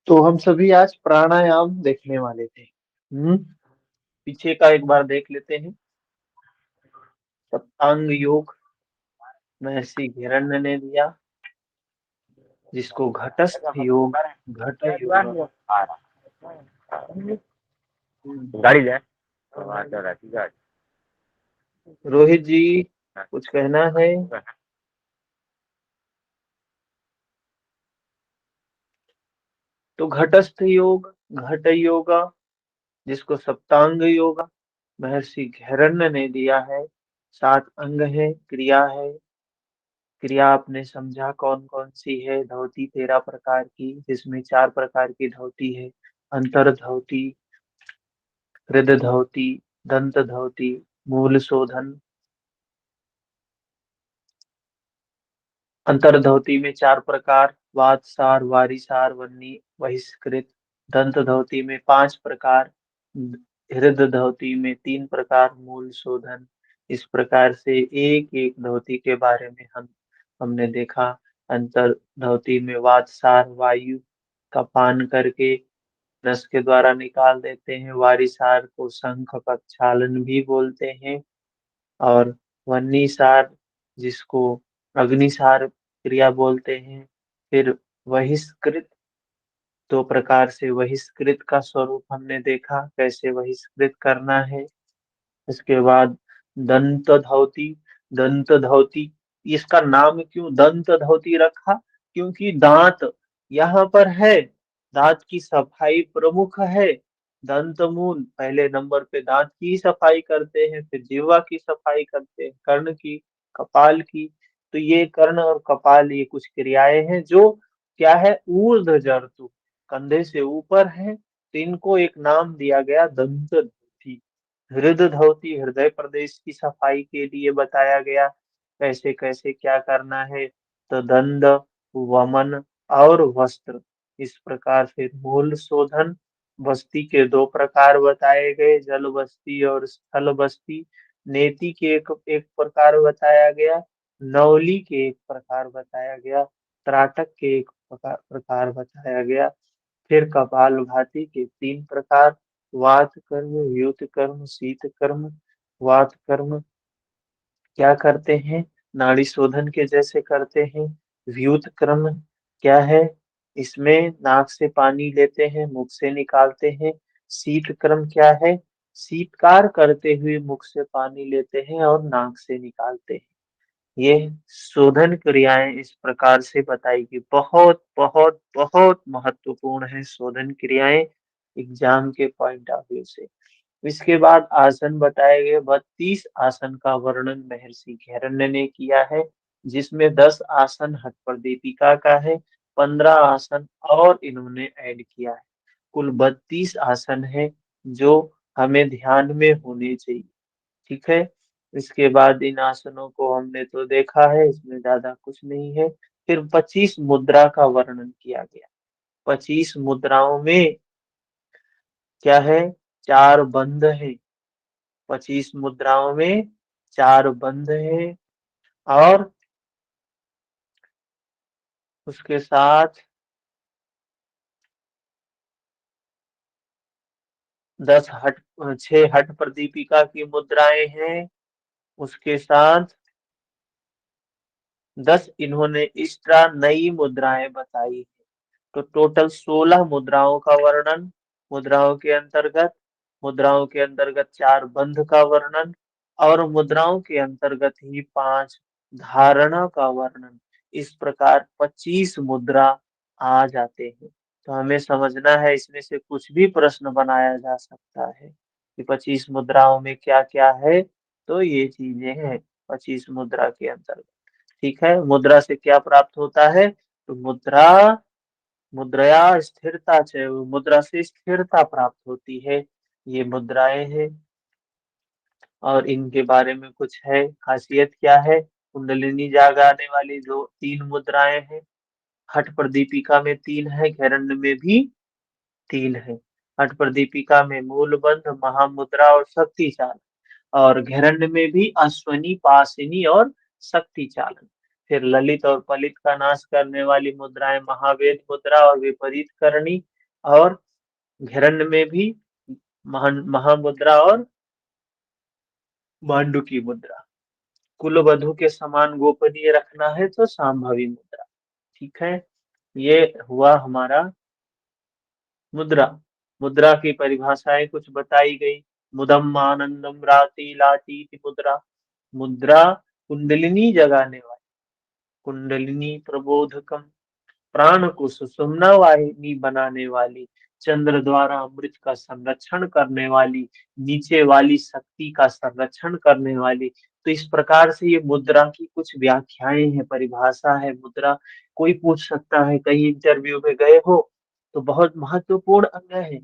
तो हम सभी आज प्राणायाम देखने वाले थे। पीछे का एक बार देख लेते हैं। सप्तांग योग महर्षि हिरण्य ने दिया, जिसको घटस्थ योग, घट योग। गाड़ी जाए वहाँ चल रहा है, ठीक है। रोहित जी, कुछ कहना है? तो घटस्थ योग, घट योगा, जिसको सप्तांग योगा महर्षि हिरण्य ने दिया है। 7 अंग है, क्रिया है। क्रिया आपने समझा कौन कौन सी है? धौती 13 प्रकार की, जिसमें 4 प्रकार की धौती है। अंतर धौती, हृद धौती, दंत धौती, मूल शोधन। अंतर धौती में 4 प्रकार, वातसार, वारिसार, वन्नी, बहिष्कृत। दंत धौती में 5 प्रकार, हृद धौती में 3 प्रकार, मूल शोधन। इस प्रकार से एक एक धौती के बारे में हमने देखा। अंतर धौती में वातसार वायु का पान करके नस के द्वारा निकाल देते हैं। वारिसार को शंख प्रक्षालन भी बोलते हैं। और वह्निसार, जिसको अग्निसार क्रिया बोलते हैं। फिर बहिष्कृत, 2 प्रकार से बहिष्कृत का स्वरूप हमने देखा, कैसे बहिष्कृत करना है। इसके बाद दंत धौती। दंत धौती, इसका नाम क्यों दंत धौती रखा? क्योंकि दांत यहाँ पर है, दांत की सफाई प्रमुख है। दंत मूल पहले नंबर पे दांत की सफाई करते हैं, फिर जिह्वा की सफाई करते हैं, कर्ण की, कपाल की। तो ये कर्ण और कपाल, ये कुछ क्रियाएं हैं जो क्या है, ऊर्ध्व जर्तु, कंधे से ऊपर है। तो इनको एक नाम दिया गया दंत धौती। हृद धौती, हृदय प्रदेश की सफाई के लिए बताया गया, कैसे कैसे क्या करना है। तो दंड, वमन और वस्त्र। इस प्रकार फिर मूल शोधन। बस्ती के 2 प्रकार बताए गए, जल बस्ती और स्थल बस्ती। नेति के एक प्रकार बताया गया, नौली के एक प्रकार बताया गया, त्राटक के एक प्रकार बताया गया। फिर कपालभाति के 3 प्रकार, वात कर्म, व्युत कर्म, शीत कर्म। वात कर्म क्या करते हैं? नाड़ी शोधन के जैसे करते हैं। व्युत कर्म क्या है? इसमें नाक से पानी लेते हैं, मुख से निकालते हैं। शीत कर्म क्या है? शीतकार करते हुए मुख से पानी लेते हैं और नाक से निकालते हैं। ये शोधन क्रियाएं इस प्रकार से बताई कि बहुत बहुत बहुत महत्वपूर्ण है शोधन क्रियाएं, एग्जाम के पॉइंट ऑफ व्यू से। इसके बाद आसन बताए गए, 32 आसन का वर्णन महर्षि हिरण्य ने किया है, जिसमें 10 आसन हठप्रदीपिका का है, 15 आसन और इन्होंने ऐड किया है। कुल 32 आसन है जो हमें ध्यान में होने चाहिए। ठीक है। इसके बाद इन आसनों को हमने तो देखा है, इसमें ज्यादा कुछ नहीं है। फिर 25 मुद्रा का वर्णन किया गया। 25 मुद्राओं में क्या है? 4 बंध है। 25 मुद्राओं में 4 बंध है। और उसके साथ 10 हट, 6 हट प्रदीपिका की मुद्राएं हैं। उसके साथ 10 इन्होंने एक्स्ट्रा नई मुद्राएं बताई। तो टोटल 16 मुद्राओं का वर्णन। मुद्राओं के अंतर्गत 4 बंध का वर्णन, और मुद्राओं के अंतर्गत ही 5 धारणा का वर्णन। इस प्रकार 25 मुद्रा आ जाते हैं। तो हमें समझना है, इसमें से कुछ भी प्रश्न बनाया जा सकता है कि 25 मुद्राओं में क्या क्या है। तो ये चीजें हैं 25 मुद्रा के अंतर्गत। ठीक है। मुद्रा से क्या प्राप्त होता है? तो मुद्रया स्थिरता च, मुद्रा से स्थिरता प्राप्त होती है। ये मुद्राएं हैं, और इनके बारे में कुछ है, खासियत क्या है? कुंडलिनी जागाने वाली जो 3 मुद्राएं हैं। हठ प्रदीपिका में 3 है, घैरण्य में भी 3 है। हठ प्रदीपिका में मूल बंध, महामुद्रा और शक्ति चालन। और घैरण्य में भी अश्वनी, पासिनी और शक्ति चालन। फिर ललित और पलित का नाश करने वाली मुद्राएं महावेद मुद्रा और विपरीत करणी। और घेरन में भी महामुद्रा और मांडुकी मुद्रा। कुलवधु के समान गोपनीय रखना है तो संभावी मुद्रा। ठीक है, ये हुआ हमारा मुद्रा। मुद्रा की परिभाषाएं कुछ बताई गई। मुदम आनंदम राति लाटी मुद्रा। मुद्रा कुंडलिनी जगाने वाली, कुंडलिनी प्रबोधकम, प्राण को सुषुम्ना वाहिनी बनाने वाली, चंद्र द्वारा अमृत का संरक्षण करने वाली, नीचे वाली शक्ति का संरक्षण करने वाली। तो इस प्रकार से ये मुद्रा की कुछ व्याख्याएं हैं, परिभाषा है मुद्रा। कोई पूछ सकता है, कहीं इंटरव्यू में गए हो तो बहुत महत्वपूर्ण अंग है।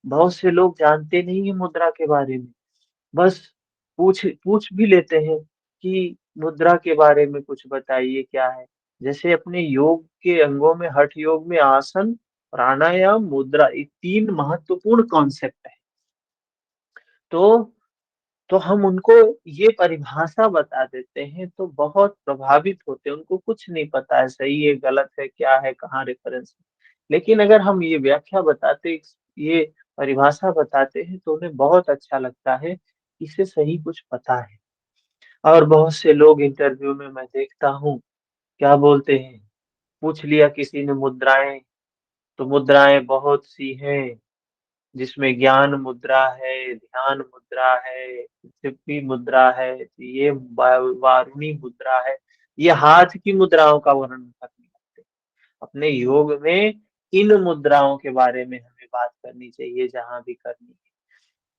बहुत से लोग जानते नहीं है मुद्रा के बारे में, बस पूछ पूछ भी लेते हैं कि मुद्रा के बारे में कुछ बताइए क्या है। जैसे अपने योग के अंगों में, हठ योग में आसन, प्राणायाम, मुद्रा, ये तीन महत्वपूर्ण कॉन्सेप्ट है। तो हम उनको ये परिभाषा बता देते हैं तो बहुत प्रभावित होते हैं। उनको कुछ नहीं पता है सही है गलत है क्या है कहाँ रेफरेंस है। लेकिन अगर हम ये व्याख्या बताते, ये परिभाषा बताते हैं तो उन्हें बहुत अच्छा लगता है, इसे सही कुछ पता है। और बहुत से लोग इंटरव्यू में मैं देखता हूँ क्या बोलते हैं, पूछ लिया किसी ने मुद्राएं, तो मुद्राएं बहुत सी हैं, जिसमें ज्ञान मुद्रा है, ध्यान मुद्रा है, चिप्पी मुद्रा है, ये वारुणी मुद्रा है। ये हाथ की मुद्राओं का वर्णन करने लगते हैं। अपने योग में इन मुद्राओं के बारे में हमें बात करनी चाहिए जहां भी करनी है।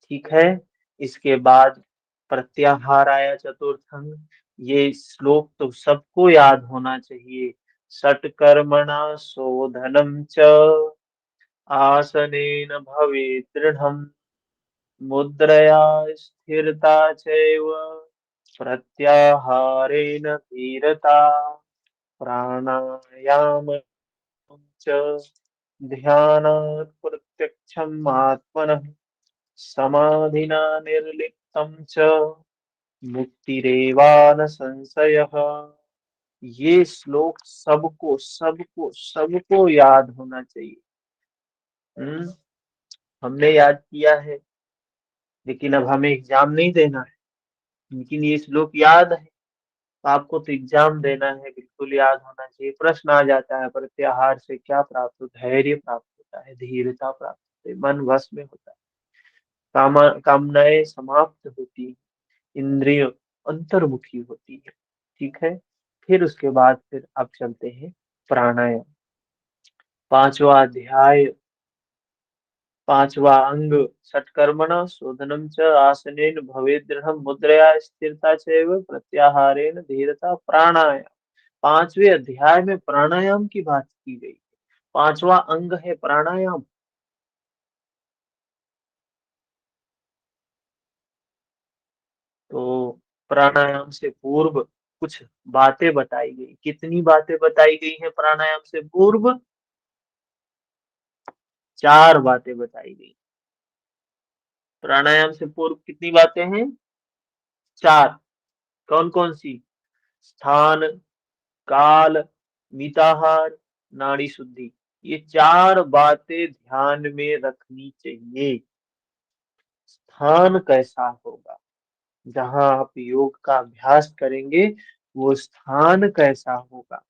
ठीक है, इसके बाद प्रत्याहार आया चतुर्थंग। ये श्लोक तो सबको याद होना चाहिए। षट्कर्मणा शोधनम च आसनेन भवेत् दृढ़म् मुद्रया स्थिरता चैव प्रत्याहारेण धीरता प्राणायाम च ध्यानात् प्रत्यक्षम् आत्मनः समाधिना निर्लिप्तं च मुक्तिरेवान संशयः। ये श्लोक सबको सबको सबको याद होना चाहिए। हम्म, हमने याद किया है, लेकिन अब हमें एग्जाम नहीं देना है, लेकिन ये श्लोक याद है तो आपको तो एग्जाम देना है, बिल्कुल याद होना चाहिए। प्रश्न आ जाता है प्रत्याहार से क्या प्राप्त होता है, धैर्य प्राप्त होता है, धीरता प्राप्त होती है, मन वश में होता है, कामनाएं समाप्त होती है, इंद्रिय अंतर्मुखी होती है। ठीक है, फिर उसके बाद फिर अब चलते हैं प्राणायाम। पांचवा अध्याय, पांचवा अंग, षट्कर्मण शोधनम च आसनेन भवेत् दृढ़ मुद्रया स्थिरता चैव प्रत्याहारेण धीरता प्राणायाम। पांचवे अध्याय में प्राणायाम की बात की गई। पांचवा अंग है प्राणायाम। तो प्राणायाम से पूर्व कुछ बातें बताई गई। कितनी बातें बताई गई हैं प्राणायाम से पूर्व? चार बातें बताई गई। प्राणायाम से पूर्व कितनी बातें हैं? चार। कौन कौन सी? स्थान, काल, मिताहार, नाड़ी शुद्धि। ये चार बातें ध्यान में रखनी चाहिए। स्थान कैसा होगा, जहां आप योग का अभ्यास करेंगे, वो स्थान कैसा होगा।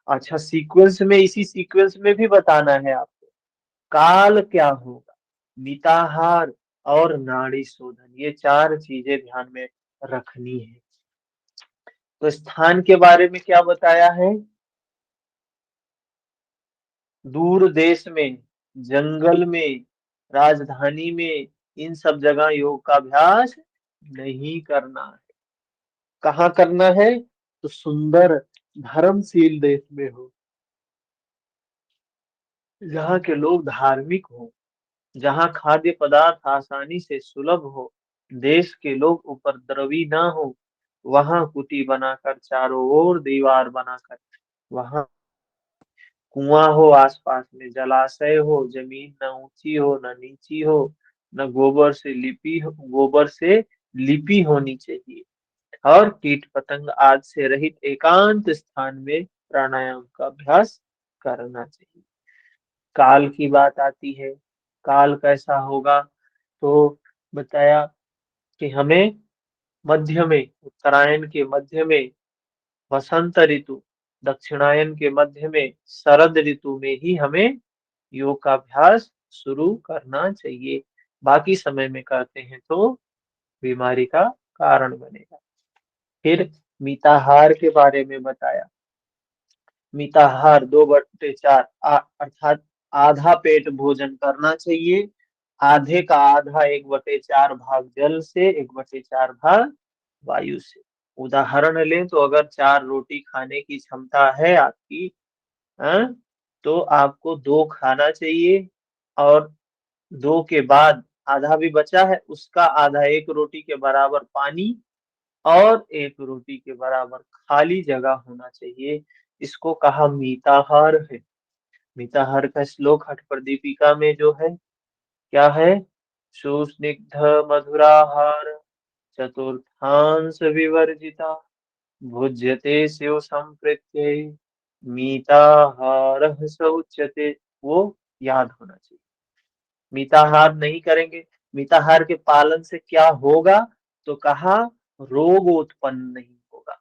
अच्छा, सीक्वेंस में, इसी सीक्वेंस में भी बताना है आपको। काल क्या होगा, मिताहार और नाड़ी शोधन, ये चार चीजें ध्यान में रखनी है। तो स्थान के बारे में क्या बताया है? दूर देश में, जंगल में, राजधानी में, इन सब जगह योग का अभ्यास नहीं करना है। कहाँ करना है? तो सुंदर धर्मशील देश में हो, जहाँ के लोग धार्मिक हो, जहाँ खाद्य पदार्थ आसानी से सुलभ हो, देश के लोग उपद्रवी ना हो, वहां कुटी बनाकर चारों ओर दीवार बनाकर, वहां कुआं हो, आसपास में जलाशय हो, जमीन न ऊंची हो न नीची हो, न गोबर से लिपि होनी चाहिए, और कीट पतंग आदि से रहित एकांत स्थान में प्राणायाम का अभ्यास करना चाहिए। काल की बात आती है, काल कैसा होगा, तो बताया कि हमें मध्य में, उत्तरायण के मध्य में वसंत ऋतु, दक्षिणायन के मध्य में शरद ऋतु में ही हमें योग का अभ्यास शुरू करना चाहिए। बाकी समय में करते हैं तो बीमारी का कारण बनेगा। फिर मिताहार के बारे में बताया। मिताहार 2/4 अर्थात आधा पेट भोजन करना चाहिए। आधे का आधा 1/4 भाग जल से, 1/4 भाग वायु से। उदाहरण लें तो अगर 4 रोटी खाने की क्षमता है आपकी, हाँ, तो आपको 2 खाना चाहिए, और 2 के बाद आधा भी बचा है, उसका आधा 1 रोटी के बराबर पानी और 1 रोटी के बराबर खाली जगह होना चाहिए। इसको कहा मिताहार है। मिताहार का श्लोक हठप्रदीपिका में जो है, क्या है? सुस्निग्ध मधुराहार चतुर्थांश विवर्जिता भुज्यते शिव संप्रीत्यै मिताहारः स उच्यते। वो याद होना चाहिए। मिताहार नहीं करेंगे, मिताहार के पालन से क्या होगा, तो कहा रोग उत्पन्न नहीं होगा।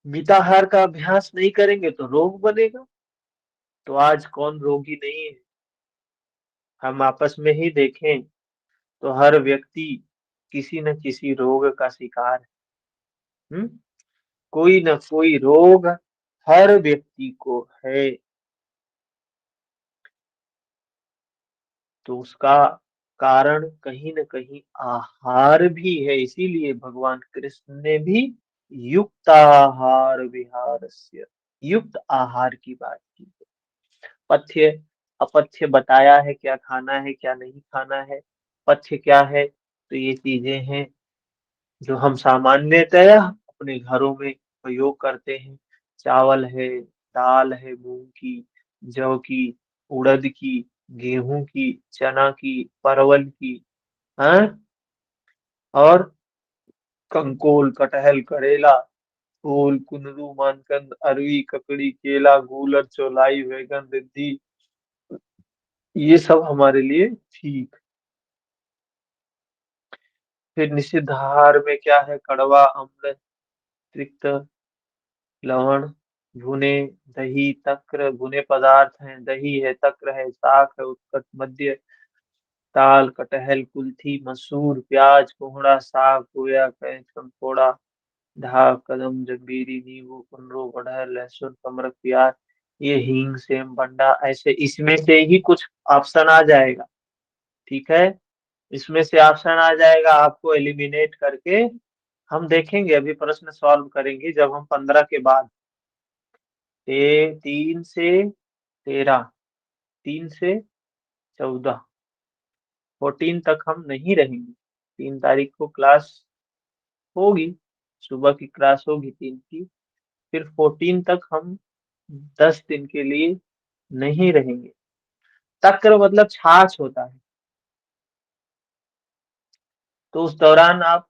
मिताहार का अभ्यास नहीं करेंगे तो रोग बनेगा। तो आज कौन रोगी नहीं है? हम आपस में ही देखें तो हर व्यक्ति किसी न किसी रोग का शिकार है। कोई न कोई रोग हर व्यक्ति को है। तो उसका कारण कहीं न कहीं आहार भी है। इसीलिए भगवान कृष्ण ने भी युक्ताहार विहारस्य, युक्त आहार की बात की। पथ्य अपथ्य बताया है, क्या खाना है क्या नहीं खाना है। पथ्य क्या है, तो ये चीजें हैं जो हम सामान्यतया अपने घरों में प्रयोग करते हैं। चावल है, दाल है, मूंग की, जौ की, उड़द की, गेहूं की, चना की, परवल की, हाँ, और कंकोल, कटहल, करेला, फूल, कुंदरू, मानकंद, अरवी, ककड़ी, केला, गूलर, चौलाई, बैगन, रिद्धी, ये सब हमारे लिए ठीक। फिर निषिद्ध आहार में क्या है? कड़वा, अम्ल, तिक्त, लवण, भुने, दही, तक्र, भुने पदार्थ हैं, दही है, तक्र है, शाक है, उत्कट मध्य, ताल, कटहल, कुल्थी, मसूर, प्याज, कोहड़ा, साग, गोया, कैच, कंकोड़ा, ढाक, कदम, जंबीरी, नींबू, कुंदरू, कटहल, लहसुन, कमरख, प्याज, ये हींग, सेम, बंडा, ऐसे इसमें से ही कुछ ऑप्शन आ जाएगा। ठीक है, इसमें से ऑप्शन आ जाएगा, आपको एलिमिनेट करके हम देखेंगे। अभी प्रश्न सॉल्व करेंगे जब हम 15 के बाद 3 से 13, 3 से 14, 14 तक हम नहीं रहेंगे। 3 तारीख को क्लास होगी, सुबह की क्लास होगी 3 की। फिर 14 तक हम 10 दिन के लिए नहीं रहेंगे। तक्र मतलब छाछ होता है। तो उस दौरान आप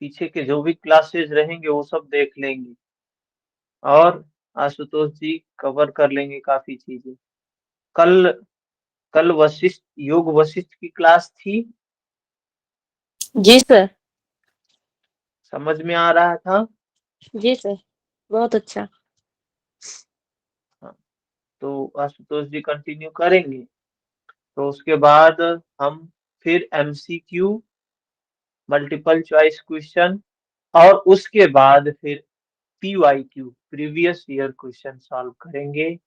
पीछे के जो भी क्लासेस रहेंगे वो सब देख लेंगे, और आशुतोष जी कवर कर लेंगे काफी चीजें। कल कल वशिष्ठ, योग वशिष्ठ की क्लास थी, जी सर। समझ में आ रहा था? जी सर, बहुत अच्छा। हाँ, तो आशुतोष जी कंटिन्यू करेंगे। तो उसके बाद हम फिर एमसीक्यू, मल्टीपल चॉइस क्वेश्चन, और उसके बाद फिर PYQ, previous year question solve करेंगे,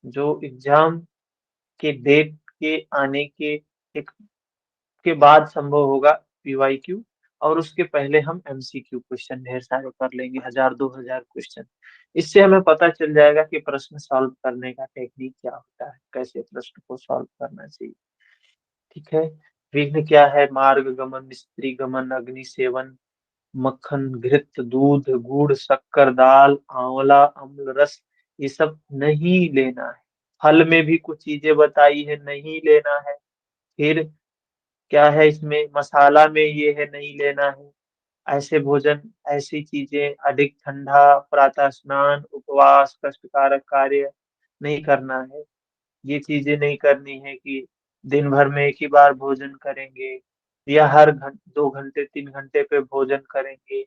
जो एग्जाम के डेट के आने के एक के बाद संभव होगा पीवाईक्यू। और उसके पहले हम एमसीक्यू क्वेश्चन ढेर सारे कर लेंगे, 1000-2000 क्वेश्चन। इससे हमें पता चल जाएगा कि प्रश्न सॉल्व करने का टेक्निक क्या होता है, कैसे प्रश्न को सॉल्व करना चाहिए। ठीक है, विघ्न क्या है? मार्ग गमन, स्त्री गमन, अग्नि सेवन, मक्खन, घृत, दूध, गुड़, शक्कर, दाल, आंवला, अम्ल रस, ये सब नहीं लेना है। फल में भी कुछ चीजें बताई है, नहीं लेना है। फिर क्या है इसमें? मसाला में ये है, नहीं लेना है। ऐसे भोजन, ऐसी चीजें, अधिक ठंडा, प्रातः स्नान, उपवास, कष्टकारक कार्य नहीं करना है। ये चीजें नहीं करनी है कि दिन भर में एक ही बार भोजन करेंगे या हर 2 घंटे 3 घंटे पे भोजन करेंगे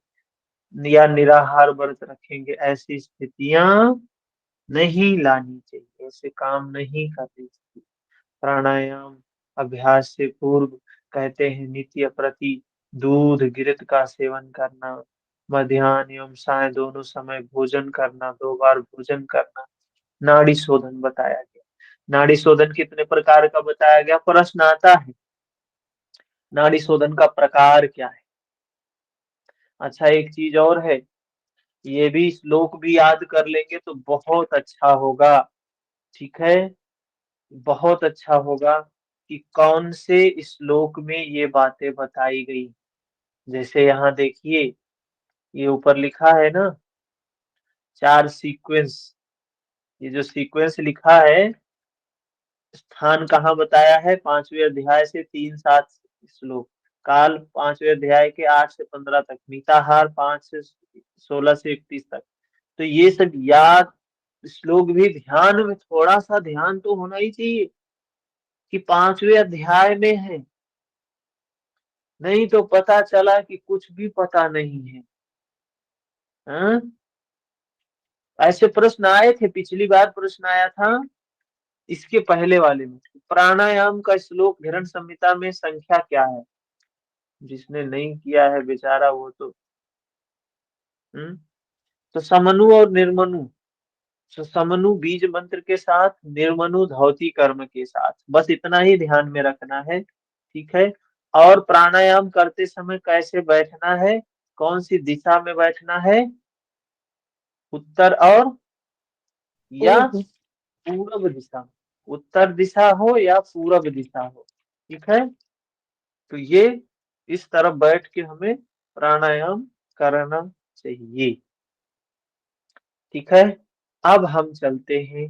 या निराहार व्रत रखेंगे। ऐसी स्थितियां नहीं लानी चाहिए, ऐसे काम नहीं करने चाहिए। प्राणायाम अभ्यास से पूर्व कहते हैं नित्य प्रति दूध घृत का सेवन करना, मध्याह्न एवं साय दोनों समय भोजन करना, 2 बार भोजन करना। नाड़ी शोधन बताया गया। नाड़ी शोधन कितने प्रकार का बताया गया, प्रश्न आता है। नाड़ी शोधन का प्रकार क्या है? अच्छा, एक चीज और है, ये भी श्लोक भी याद कर लेंगे तो बहुत अच्छा होगा। ठीक है, बहुत अच्छा होगा कि कौन से श्लोक में ये बातें बताई गई। जैसे यहाँ देखिए, ये ऊपर लिखा है ना 4 सीक्वेंस, ये जो सीक्वेंस लिखा है, स्थान कहाँ बताया है, 5वें अध्याय से 3-7 श्लोक। काल 5वें अध्याय के 8 से 15 तक, मिताहार 5 से 16 से 31 तक। तो ये सब याद, श्लोक भी ध्यान में, थोड़ा सा ध्यान तो होना ही चाहिए कि 5वें अध्याय में है, नहीं तो पता चला कि कुछ भी पता नहीं है। हाँ? ऐसे प्रश्न आए थे, पिछली बार प्रश्न आया था इसके पहले वाले में, प्राणायाम का श्लोक धरण संहिता में संख्या क्या है? जिसने नहीं किया है बेचारा वो तो तो समनु और निर्मनु, तो समनु बीज मंत्र के साथ, निर्मनु धौती कर्म के साथ, बस इतना ही ध्यान में रखना है। ठीक है, और प्राणायाम करते समय कैसे बैठना है, कौन सी दिशा में बैठना है, उत्तर और या पूर्व। पूर्व दिशा, उत्तर दिशा हो या पूर्व दिशा हो। ठीक है, तो ये इस तरफ बैठ के हमें प्राणायाम करना चाहिए। ठीक है, अब हम चलते हैं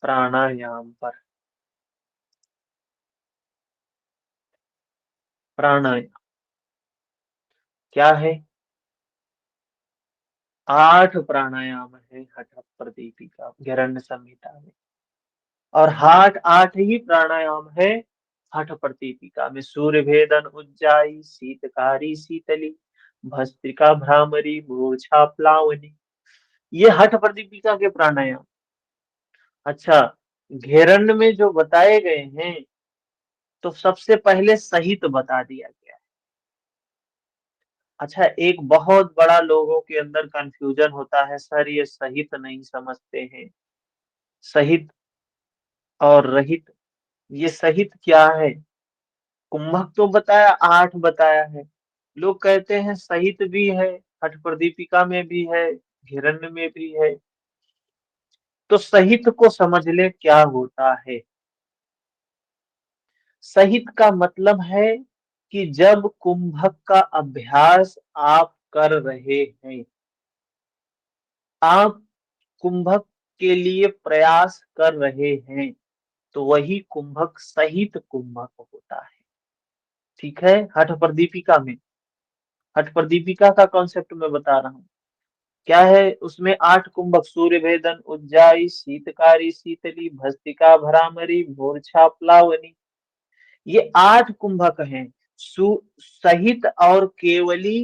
प्राणायाम पर। प्राणायाम क्या है? 8 प्राणायाम है हठ प्रदीपिका हिरण्य संहिता में, और 8 ही प्राणायाम है हठ प्रदीपिका में। सूर्य भेदन, उज्जाई, शीतकारी शीतली, भस्त्रिका भ्रामरी, मूर्छा प्लावनी, ये हठ प्रदीपिका के प्राणायाम। अच्छा, घेरण्य में जो बताए गए हैं, तो सबसे पहले सहित बता दिया गया है। अच्छा, एक बहुत बड़ा लोगों के अंदर कंफ्यूजन होता है, सर ये सहित नहीं समझते हैं, सहित और रहित, ये सहित क्या है? कुंभक तो बताया, 8 बताया है, लोग कहते हैं सहित भी है, हठ प्रदीपिका में भी है, हिरण्य में भी है। तो सहित को समझ ले क्या होता है। सहित का मतलब है कि जब कुंभक का अभ्यास आप कर रहे हैं, आप कुंभक के लिए प्रयास कर रहे हैं, तो वही कुंभक सहित कुंभक होता है। ठीक है, हठ प्रदीपिका में, हठ प्रदीपिका का कॉन्सेप्ट मैं बता रहा हूँ। क्या है उसमें? 8 कुंभक, सूर्य भेदन, उज्जाई, शीतकारी शीतली, भस्त्रिका भ्रामरी, मूर्छा प्लावनी, ये 8 कुंभक हैं। सहित और केवली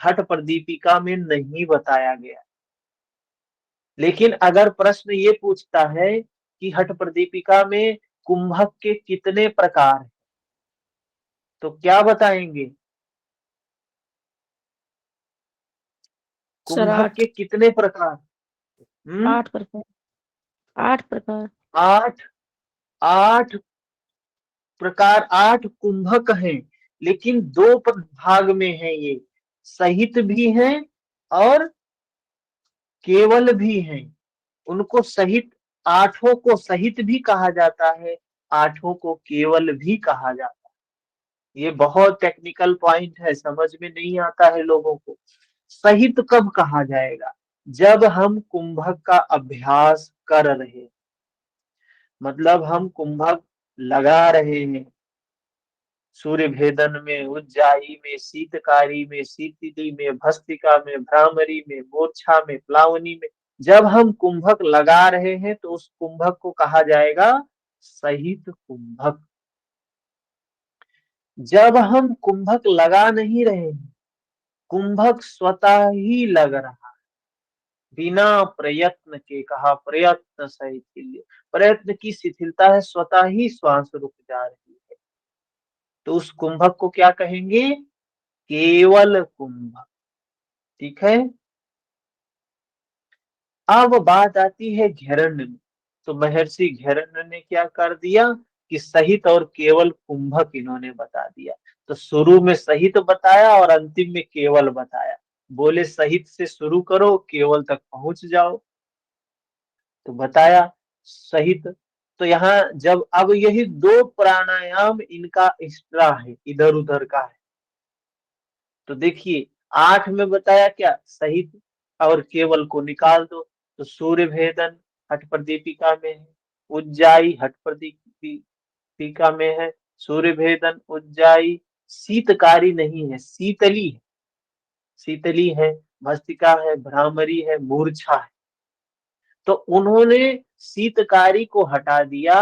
हठ प्रदीपिका में नहीं बताया गया। लेकिन अगर प्रश्न ये पूछता है कि हठ प्रदीपिका में कुंभक के कितने प्रकार हैं, तो क्या बताएंगे? सर कुंभक 8। के कितने प्रकार? 8 प्रकार। 8 प्रकार। 8। 8 प्रकार, 8 कुंभक हैं, लेकिन 2 भाग में है ये, सहित भी हैं और केवल भी हैं। उनको सहित, 8 को सहित भी कहा जाता है, 8 को केवल भी कहा जाता है। ये बहुत टेक्निकल पॉइंट है, समझ में नहीं आता है लोगों को। सहित कब कहा जाएगा? जब हम कुंभक का अभ्यास कर रहे हैं, मतलब हम कुंभक लगा रहे हैं, सूर्य भेदन में, उज्जाई में, शीतकारी में, शीतली में, भस्त्रिका में, भ्रामरी में, मूर्छा में, प्लावनी में जब हम कुंभक लगा रहे हैं तो उस कुंभक को कहा जाएगा सहित कुंभक। जब हम कुंभक लगा नहीं रहे हैं, कुंभक स्वतः ही लग रहा है बिना प्रयत्न के, कहा प्रयत्न सहित, प्रयत्न की शिथिलता है, स्वतः ही श्वास रुक जा रही है, तो उस कुंभक को क्या कहेंगे? केवल कुंभक। ठीक है। अब बात आती है घेरण्य में। तो महर्षि घेरण्य ने क्या कर दिया कि सहित और केवल कुंभक इन्होंने बता दिया। तो शुरू में सहित बताया और अंतिम में केवल बताया। बोले सहित से शुरू करो, केवल तक पहुंच जाओ। तो बताया सहित। तो यहाँ जब अब यही दो प्राणायाम इनका एक्स्ट्रा है, इधर उधर का है। तो देखिए 8 में बताया क्या? सहित और केवल को निकाल दो। तो सूर्य भेदन हठ प्रदीपिका में है, उज्जाई हठ प्रदीपिका में है, सूर्य भेदन उज्जाई। शीतकारी नहीं है, शीतली है, शीतली है, भस्त्रिका है, भ्रामरी है, मूर्छा है। तो उन्होंने शीतकारी को हटा दिया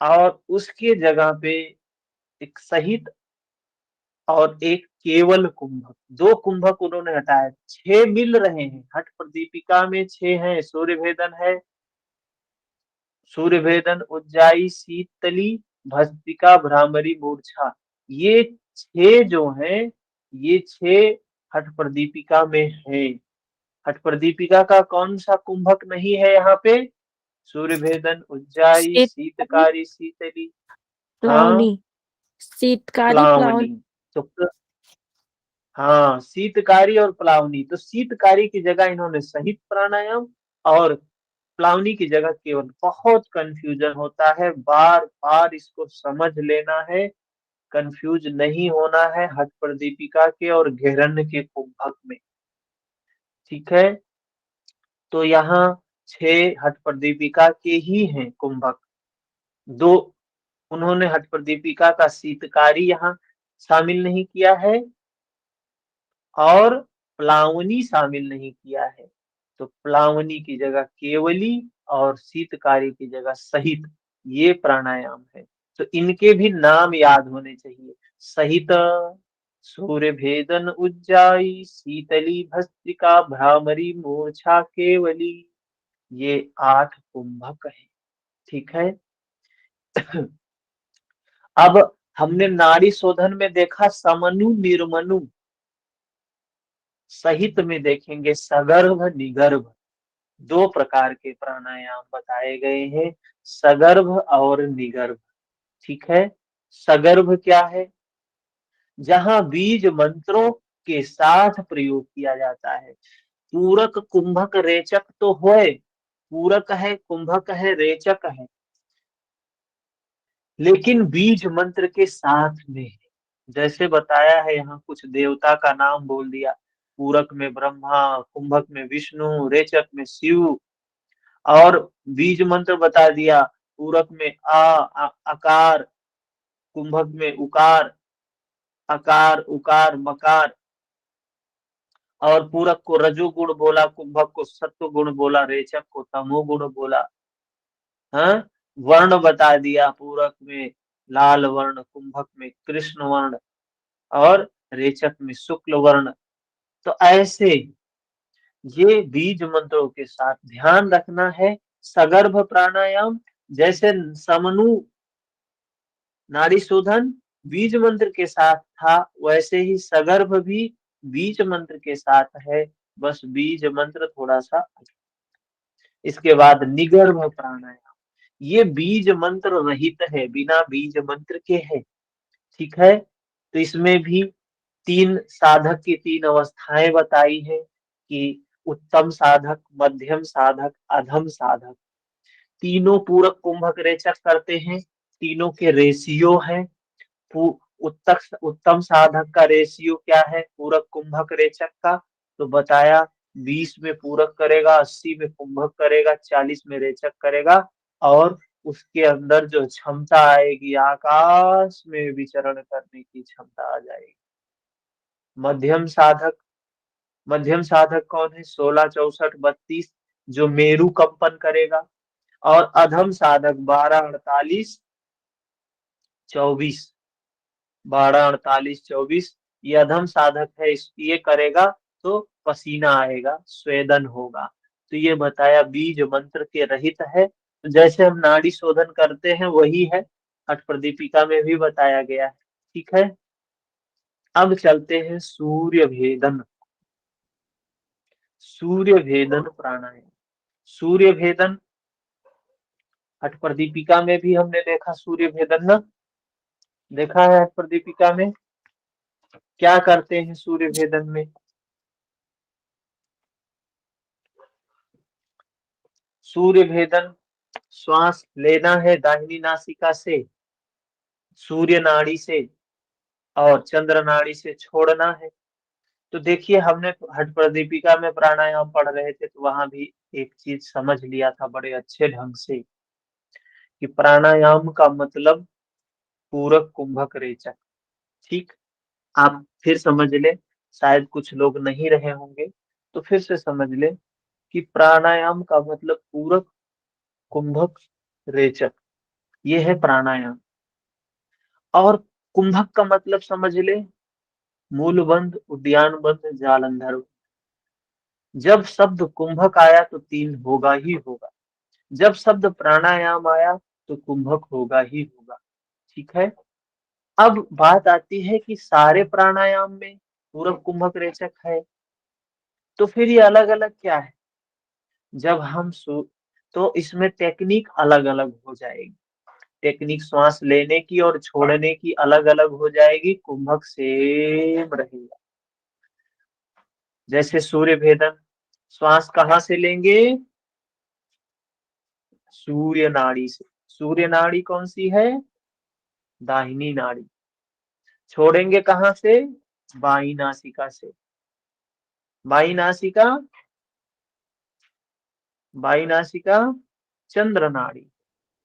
और उसके जगह पे एक सहित और एक केवल कुंभक, दो कुंभक उन्होंने हटाया। 6 मिल रहे हैं, हठ प्रदीपिका में 6 हैं, सूर्य भेदन है, सूर्य भेदन उज्जाई शीतली भस्त्रिका भ्रामरी मूर्छा, ये 6 जो हैं, ये 6 हठ प्रदीपिका में है। हठ प्रदीपिका का कौन सा कुंभक नहीं है यहाँ पे? सूर्य भेदन उज्जाई शीतकारी शीतकारी शीतली। हाँ, प्लावनी, शीतकारी प्लावनी। प्लावनी। तो हाँ, शीतकारी और प्लावनी। तो शीतकारी की जगह इन्होंने सहित प्राणायाम और प्लावनी की जगह केवल। बहुत कंफ्यूजन होता है, बार बार इसको समझ लेना है, कंफ्यूज नहीं होना है हठ प्रदीपिका के और घेरण्य के कुंभक में। ठीक है। तो यहाँ 6 हठ प्रदीपिका के ही हैं कुंभक, 2 उन्होंने हठ प्रदीपिका का शीतकारी यहाँ शामिल नहीं किया है और प्लावनी शामिल नहीं किया है। तो प्लावनी की जगह केवली और शीतकारी की जगह सहित, ये प्राणायाम है। तो इनके भी नाम याद होने चाहिए। सहित, सूर्य भेदन उज्जाई, शीतली भस्त्रिका भ्रामरी मूर्छा केवली, ये 8 कुंभक है। ठीक है। अब हमने नाड़ी शोधन में देखा समनु निर्मनु, सहित में देखेंगे सगर्भ निगर्भ। 2 प्रकार के प्राणायाम बताए गए हैं, सगर्भ और निगर्भ। ठीक है। सगर्भ क्या है? जहां बीज मंत्रों के साथ प्रयोग किया जाता है। पूरक कुंभक रेचक तो है, पूरक है, कुंभक है, रेचक है, लेकिन बीज मंत्र के साथ में है। जैसे बताया है यहाँ, कुछ देवता का नाम बोल दिया, पूरक में ब्रह्मा, कुंभक में विष्णु, रेचक में शिव, और बीज मंत्र बता दिया, पूरक में आकार, कुंभक में उकार, अकार उकार मकार, और पूरक को रजोगुण बोला, कुंभक को सत्व गुण बोला, रेचक को तमोगुण बोला। हाँ, वर्ण बता दिया, पूरक में लाल वर्ण, कुंभक में कृष्ण वर्ण और रेचक में शुक्ल वर्ण। तो ऐसे ये बीज मंत्रों के साथ ध्यान रखना है। सगर्भ प्राणायाम जैसे समनु नाड़ी शोधन बीज मंत्र के साथ था, वैसे ही सगर्भ भी बीज मंत्र के साथ है, बस बीज मंत्र थोड़ा सा। इसके बाद निगर्भ प्राणायाम, ये बीज मंत्र रहित है, बिना बीज मंत्र के है। ठीक है। तो इसमें भी 3 साधक की 3 अवस्थाएं बताई है कि उत्तम साधक, मध्यम साधक, अधम साधक। तीनों पूरक कुंभक रेचक करते हैं, तीनों के रेशियो है। उत्तम साधक का रेशियो क्या है पूरक कुंभक रेचक का? तो बताया 20 में पूरक करेगा, 80 में कुंभक करेगा, 40 में रेचक करेगा और उसके अंदर जो क्षमता आएगी, आकाश में विचरण करने की क्षमता आ जाएगी। मध्यम साधक कौन है? 16, 64, 32, जो मेरु कंपन करेगा। और अधम साधक 12, 48, 24, 12, 48, 24, ये अधम साधक है। ये करेगा तो पसीना आएगा, स्वेदन होगा। तो ये बताया बीज मंत्र के रहित है। तो जैसे हम नाड़ी शोधन करते हैं वही है, हठ प्रदीपिका में भी बताया गया है। ठीक है, अब चलते हैं सूर्य भेदन। सूर्य भेदन प्राणायाम। सूर्य भेदन हठ प्रदीपिका में भी हमने देखा, सूर्य भेदन ना देखा है। हठ प्रदीपिका में क्या करते हैं सूर्य भेदन में? सूर्य भेदन, श्वास लेना है दाहिनी नासिका से, सूर्य नाड़ी से, और चंद्र नाड़ी से छोड़ना है। तो देखिए, हमने हठ प्रदीपिका में प्राणायाम पढ़ रहे थे, तो वहां भी एक चीज समझ लिया था बड़े अच्छे ढंग से कि प्राणायाम का मतलब पूरक, कुंभक, रेचक। ठीक, आप फिर समझ ले, शायद कुछ लोग नहीं रहे होंगे, तो फिर से समझ ले कि प्राणायाम का मतलब पूरक, कुंभक, रेचक, ये है प्राणायाम। और कुंभक का मतलब समझ ले, मूलबंध, उद्यानबंध, जालंधर। जब शब्द कुंभक आया तो तीन होगा ही होगा, जब शब्द प्राणायाम आया तो कुंभक होगा ही होगा। ठीक है, अब बात आती है कि सारे प्राणायाम में पूरक, कुंभक, रेचक है, तो फिर ये अलग अलग क्या है? जब हम तो इसमें टेक्निक अलग अलग हो जाएगी। टेक्निक श्वास लेने की और छोड़ने की अलग अलग हो जाएगी, कुंभक सेम रहेगा। जैसे सूर्य भेदन, श्वास कहाँ से लेंगे? सूर्य नाड़ी से। सूर्य नाड़ी कौन सी है? दाहिनी नाड़ी। छोड़ेंगे कहाँ से? बाई नासिका से। बाई नासिका, बाई नासिका चंद्र नाड़ी।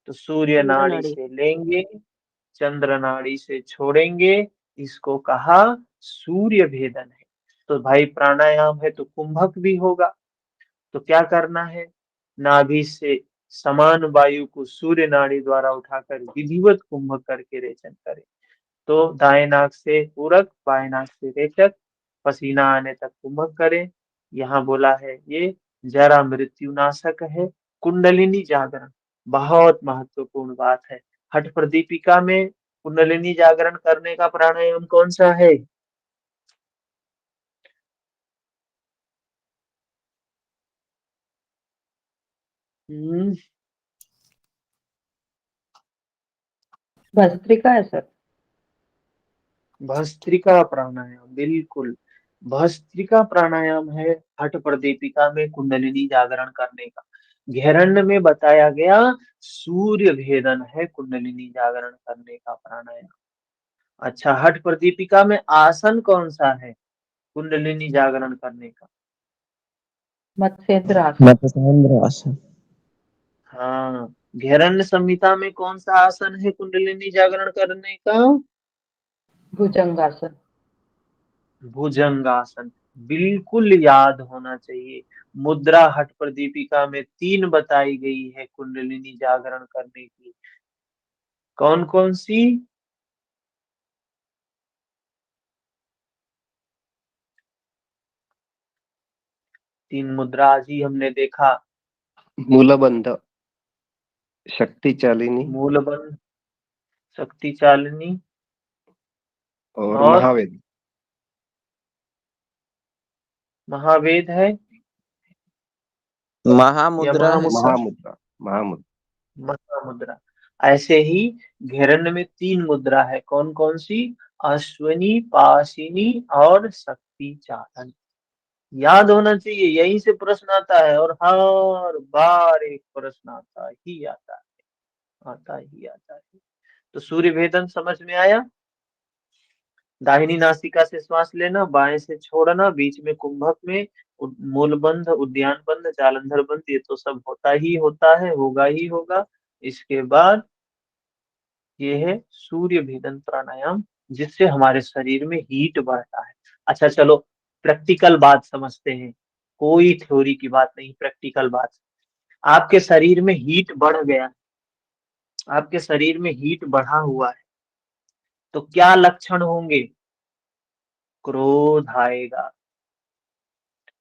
तो सूर्य चंद्र नाड़ी नाड़ी। से लेंगे, चंद्र नाड़ी से छोड़ेंगे, इसको कहा सूर्य भेदन है। तो भाई प्राणायाम है तो कुंभक भी होगा। तो क्या करना है? नाभि से समान वायु को सूर्य नाड़ी द्वारा उठाकर विधिवत कुंभक करके रेचन करें। तो दाएं नाक से पूरक, बाएं नाक से रेचक, पसीना आने तक कुंभक करें। यहाँ बोला है ये जरा मृत्युनाशक है। कुंडलिनी जागरण बहुत महत्वपूर्ण बात है। हठ प्रदीपिका में कुंडलिनी जागरण करने का प्राणायाम कौन सा है? हम्म, भस्त्रिका है सर। भस्त्रिका प्राणायाम, बिल्कुल भस्त्रिका प्राणायाम है हठ प्रदीपिका में कुंडलिनी जागरण करने का। घेरण्य में बताया गया सूर्य भेदन है कुंडलिनी जागरण करने का प्राणायाम। अच्छा, हठ प्रदीपिका में आसन कौन सा है कुंडलिनी जागरण करने का? मत्स्येंद्र आसन। मत्स्येंद्र आसन। हाँ, घेरण्य संहिता में कौन सा आसन है कुंडलिनी जागरण करने का? भुजंगासन। भुजंगासन, बिल्कुल याद होना चाहिए। मुद्रा हठ प्रदीपिका में 3 बताई गई है कुंडलिनी जागरण करने की। कौन कौन सी? तीन मुद्रा आज ही हमने देखा। मूलबंध, शक्ति चालिनी मूलबंध, शक्ति चालिनी और और महावेद। महावेद है या महामुद्रा है सर। महामुद्रा? महामुद्रा। महामुद्रा। ऐसे ही घेरण्य में 3 मुद्रा है, कौन कौन सी? अश्वनी, पाशिनी और शक्ति चालन। याद होना चाहिए, यहीं से प्रश्न आता है और हर बार एक प्रश्न आता ही आता है, आता ही आता है। तो सूर्य भेदन समझ में आया? दाहिनी नासिका से श्वास लेना, बाएं से छोड़ना, बीच में कुंभक में मूल बंध, उद्यान बंध, जालंधर बंध, ये तो सब होता ही होता है, होगा ही होगा। इसके बाद ये है सूर्य भेदन प्राणायाम, जिससे हमारे शरीर में हीट बढ़ता है। अच्छा चलो प्रैक्टिकल बात समझते हैं, कोई थ्योरी की बात नहीं, प्रैक्टिकल बात। आपके शरीर में हीट बढ़ गया, आपके शरीर में हीट बढ़ा हुआ है, तो क्या लक्षण होंगे? क्रोध आएगा,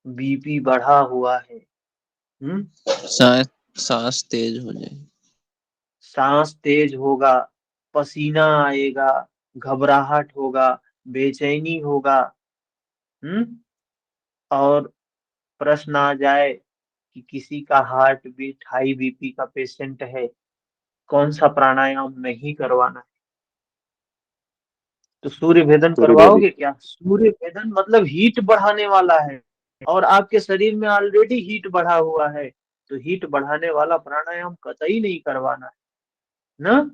बीपी बढ़ा हुआ है, शायद सांस तेज हो जाए। सांस तेज होगा, पसीना आएगा, घबराहट होगा, बेचैनी होगा। और प्रश्न आ जाए कि किसी का हार्ट बीट हाई बीपी का पेशेंट है, कौन सा प्राणायाम नहीं करवाना है? तो सूर्य भेदन सूर्य भेदी। करवाओगे क्या? सूर्य भेदन मतलब हीट बढ़ाने वाला है, और आपके शरीर में ऑलरेडी हीट बढ़ा हुआ है, तो हीट बढ़ाने वाला प्राणायाम कतई नहीं करवाना है ना।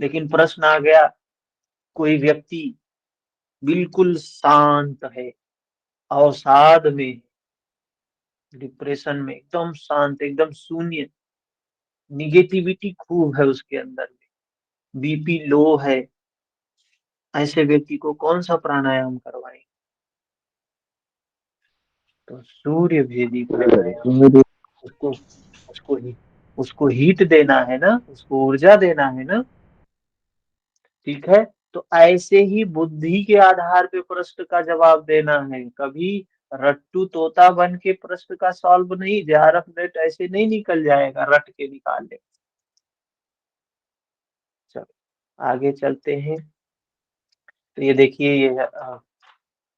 लेकिन प्रश्न आ गया, कोई व्यक्ति बिल्कुल शांत है, अवसाद में, डिप्रेशन में, एकदम शांत, एकदम शून्य, निगेटिविटी खूब है उसके अंदर में, बीपी लो है, ऐसे व्यक्ति को कौन सा प्राणायाम करवाएं? तो सूर्य भेदी प्राणायाम। उसको उसको ही उसको हीट देना है ना, उसको ऊर्जा देना है ना। ठीक है, तो ऐसे ही बुद्धि के आधार पे प्रश्न का जवाब देना है, कभी रट्टू तोता बन के प्रश्न का सॉल्व नहीं, जेआरएफ नेट ऐसे नहीं निकल जाएगा रट के निकाल ले। चलो आगे चलते हैं। तो ये देखिए, ये है,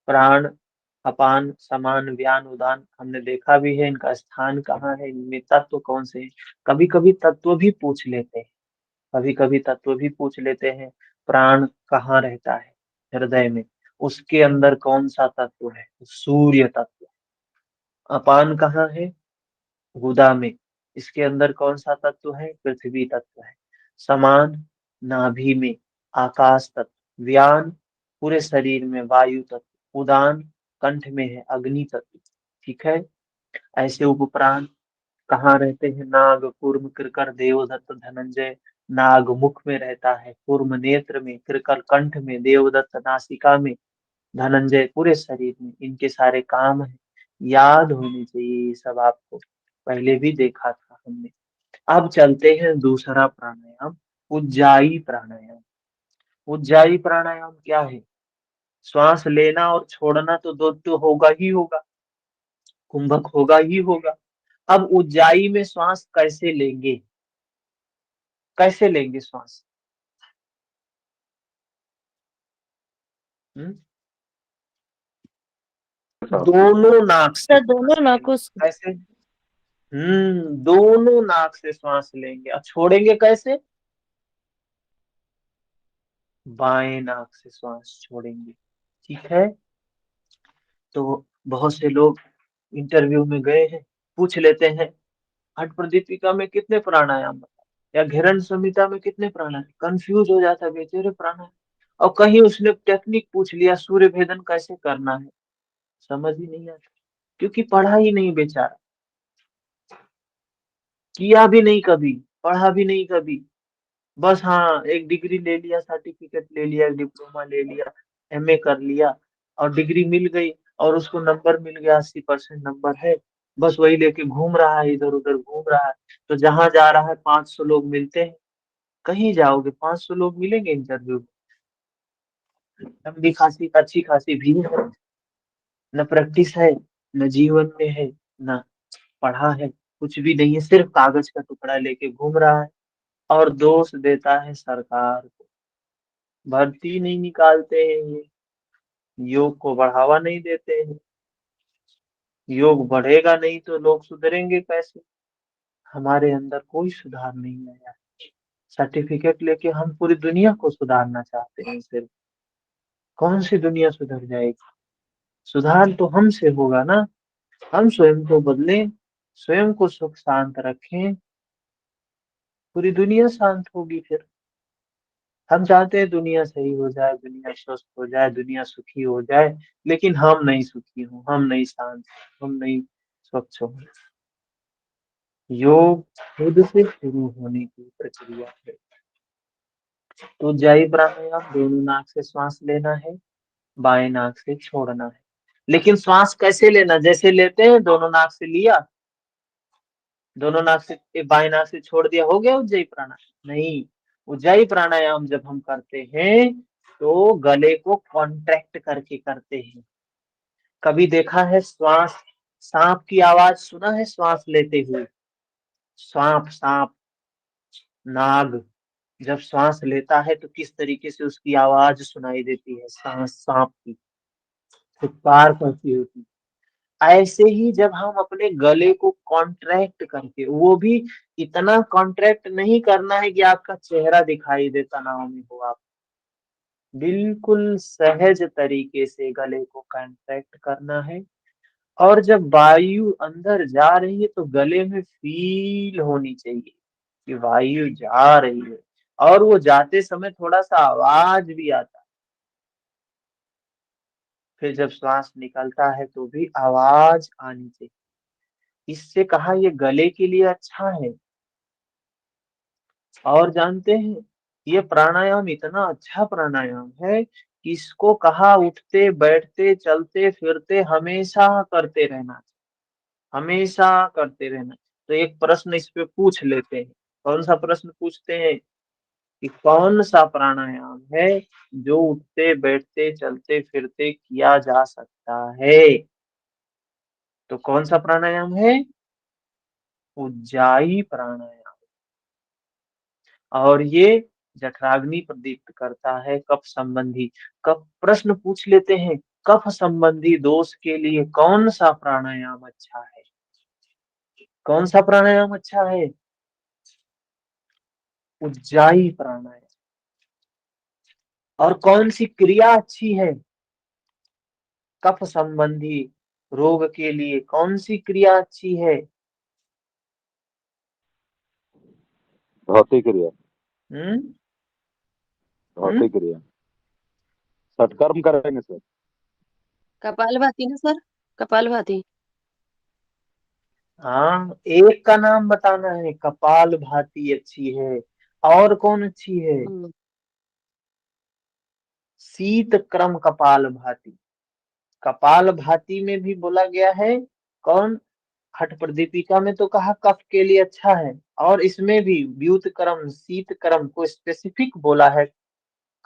प्राण, अपान, समान, व्यान, उदान हमने देखा भी है, इनका स्थान कहाँ है, इनमें तत्व कौन से हैं। कभी कभी तत्व भी पूछ लेते हैं, कभी कभी तत्व भी पूछ लेते हैं। प्राण कहाँ रहता है? हृदय में। उसके अंदर कौन सा तत्व है? सूर्य तत्व। अपान कहाँ है? गुदा में। इसके अंदर कौन सा तत्व है? पृथ्वी तत्व है। समान, नाभि में, आकाश तत्व। व्यान, पूरे शरीर में, वायु तत्व। उदान, कंठ में है, अग्नि तत्व। ठीक है, ऐसे उपप्राण कहाँ रहते हैं? नाग, कूर्म, कृकर, देवदत्त, धनंजय। नाग मुख में रहता है, कूर्म नेत्र में, कृकर कंठ में, देवदत्त नासिका में, धनंजय पूरे शरीर में। इनके सारे काम है, याद होने चाहिए ये सब, आपको पहले भी देखा था हमने। अब चलते हैं दूसरा प्राणायाम, उज्जाई प्राणायाम। उज्जाई प्राणायाम क्या है? श्वास लेना और छोड़ना तो दो तो होगा ही होगा, कुंभक होगा ही होगा। अब उज्जाई में श्वास कैसे लेंगे? कैसे लेंगे श्वास? हम्म? दोनों नाक से तो श्वास दोनों लेंगे। नाकों से। कैसे? दोनों नाक से श्वास लेंगे, और छोड़ेंगे कैसे? बाएं नाक से श्वास छोड़ेंगे। ठीक है, तो बहुत से लोग इंटरव्यू में गए हैं, पूछ लेते हैं हठ प्रदीपिका में कितने प्राणायाम बताए, या घेरन संहिता में कितने प्राणायाम, कंफ्यूज हो जाता है बेचारे प्राणायाम। और कहीं उसने टेक्निक पूछ लिया, सूर्य भेदन कैसे करना है, समझ ही नहीं आता, क्योंकि पढ़ा ही नहीं बेचारा, किया भी नहीं कभी, पढ़ा भी नहीं कभी। बस हाँ, एक डिग्री ले लिया, सर्टिफिकेट ले लिया, डिप्लोमा ले लिया, एमए कर लिया, और डिग्री मिल गई, और उसको नंबर मिल गया, 80% नंबर है, बस वही लेके घूम रहा है, इधर उधर घूम रहा है। तो जहां जा रहा है 500 लोग मिलते हैं, कहीं जाओगे 500 लोग मिलेंगे इंटरव्यू में? लंबी खासी अच्छी खासी भीड़ है, न प्रैक्टिस है, न जीवन में है, न पढ़ा है, कुछ भी नहीं है, सिर्फ कागज का टुकड़ा लेके घूम रहा है, और दोष देता है सरकार को। भर्ती नहीं निकालते हैं ये, योग को बढ़ावा नहीं देते हैं, योग बढ़ेगा नहीं तो लोग सुधरेंगे कैसे? हमारे अंदर कोई सुधार नहीं आया। सर्टिफिकेट लेके हम पूरी दुनिया को सुधारना चाहते हैं सिर्फ, कौन सी दुनिया सुधर जाएगी? सुधार तो हमसे होगा ना, हम स्वयं को बदलें, स्वयं को सुख शांत रखें, पूरी दुनिया शांत होगी फिर। हम चाहते हैं दुनिया सही हो जाए, दुनिया स्वस्थ हो जाए, दुनिया सुखी हो जाए, लेकिन हम नहीं सुखी हो, हम नहीं शांत, हम नहीं स्वच्छ हो। योग खुद से शुरू होने की प्रक्रिया है। तो उज्जाई प्राणायाम दोनों नाक से श्वास लेना है, बाएं नाक से छोड़ना है। लेकिन श्वास कैसे लेना? जैसे लेते हैं दोनों नाक से लिया, दोनों नाक से बाएं नाक से छोड़ दिया, हो गया उज्जाई प्राणायाम? नहीं, उज्जाई प्राणायाम जब हम करते हैं तो गले को कॉन्ट्रैक्ट करके करते हैं। कभी देखा है श्वास, सांप की आवाज सुना है श्वास लेते हुए? सांप, सांप, नाग जब श्वास लेता है तो किस तरीके से उसकी आवाज सुनाई देती है, सांस सांप की फुफकार करती होती है। ऐसे ही जब हम अपने गले को कॉन्ट्रैक्ट करके, वो भी इतना कॉन्ट्रैक्ट नहीं करना है कि आपका चेहरा दिखाई दे, तनाव में हो आप, बिल्कुल सहज तरीके से गले को कॉन्ट्रैक्ट करना है। और जब वायु अंदर जा रही है तो गले में फील होनी चाहिए कि वायु जा रही है, और वो जाते समय थोड़ा सा आवाज भी आता है। फिर जब श्वास निकलता है तो भी आवाज आनी चाहिए। इससे कहा ये गले के लिए अच्छा है। और जानते हैं, ये प्राणायाम इतना अच्छा प्राणायाम है कि इसको कहा उठते बैठते चलते फिरते हमेशा करते रहना, हमेशा करते रहना। तो एक प्रश्न इस पे पूछ लेते हैं। कौन सा प्रश्न पूछते हैं? कि कौन सा प्राणायाम है जो उठते बैठते चलते फिरते किया जा सकता है? तो कौन सा प्राणायाम है? उज्जाई प्राणायाम। और ये जठराग्नि प्रदीप्त करता है कफ संबंधी। कफ प्रश्न पूछ लेते हैं, कफ संबंधी दोष के लिए कौन सा प्राणायाम अच्छा है? कौन सा प्राणायाम अच्छा है? उज्जाई प्राणायाम। और कौन सी क्रिया अच्छी है कफ संबंधी रोग के लिए? कौन सी क्रिया अच्छी है? भौतिक क्रिया। हम्म भौतिक क्रिया सत्कर्म करेंगे सर। कपालभाति ना सर, कपालभाति। हाँ, एक का नाम बताना है, कपाल भाती अच्छी है। और कौन अच्छी है? शीत क्रम कपाल भाती। कपाल भाती में भी बोला गया है, कौन? हठ प्रदीपिका में तो कहा कफ के लिए अच्छा है, और इसमें भी व्युत क्रम शीत क्रम को स्पेसिफिक बोला है,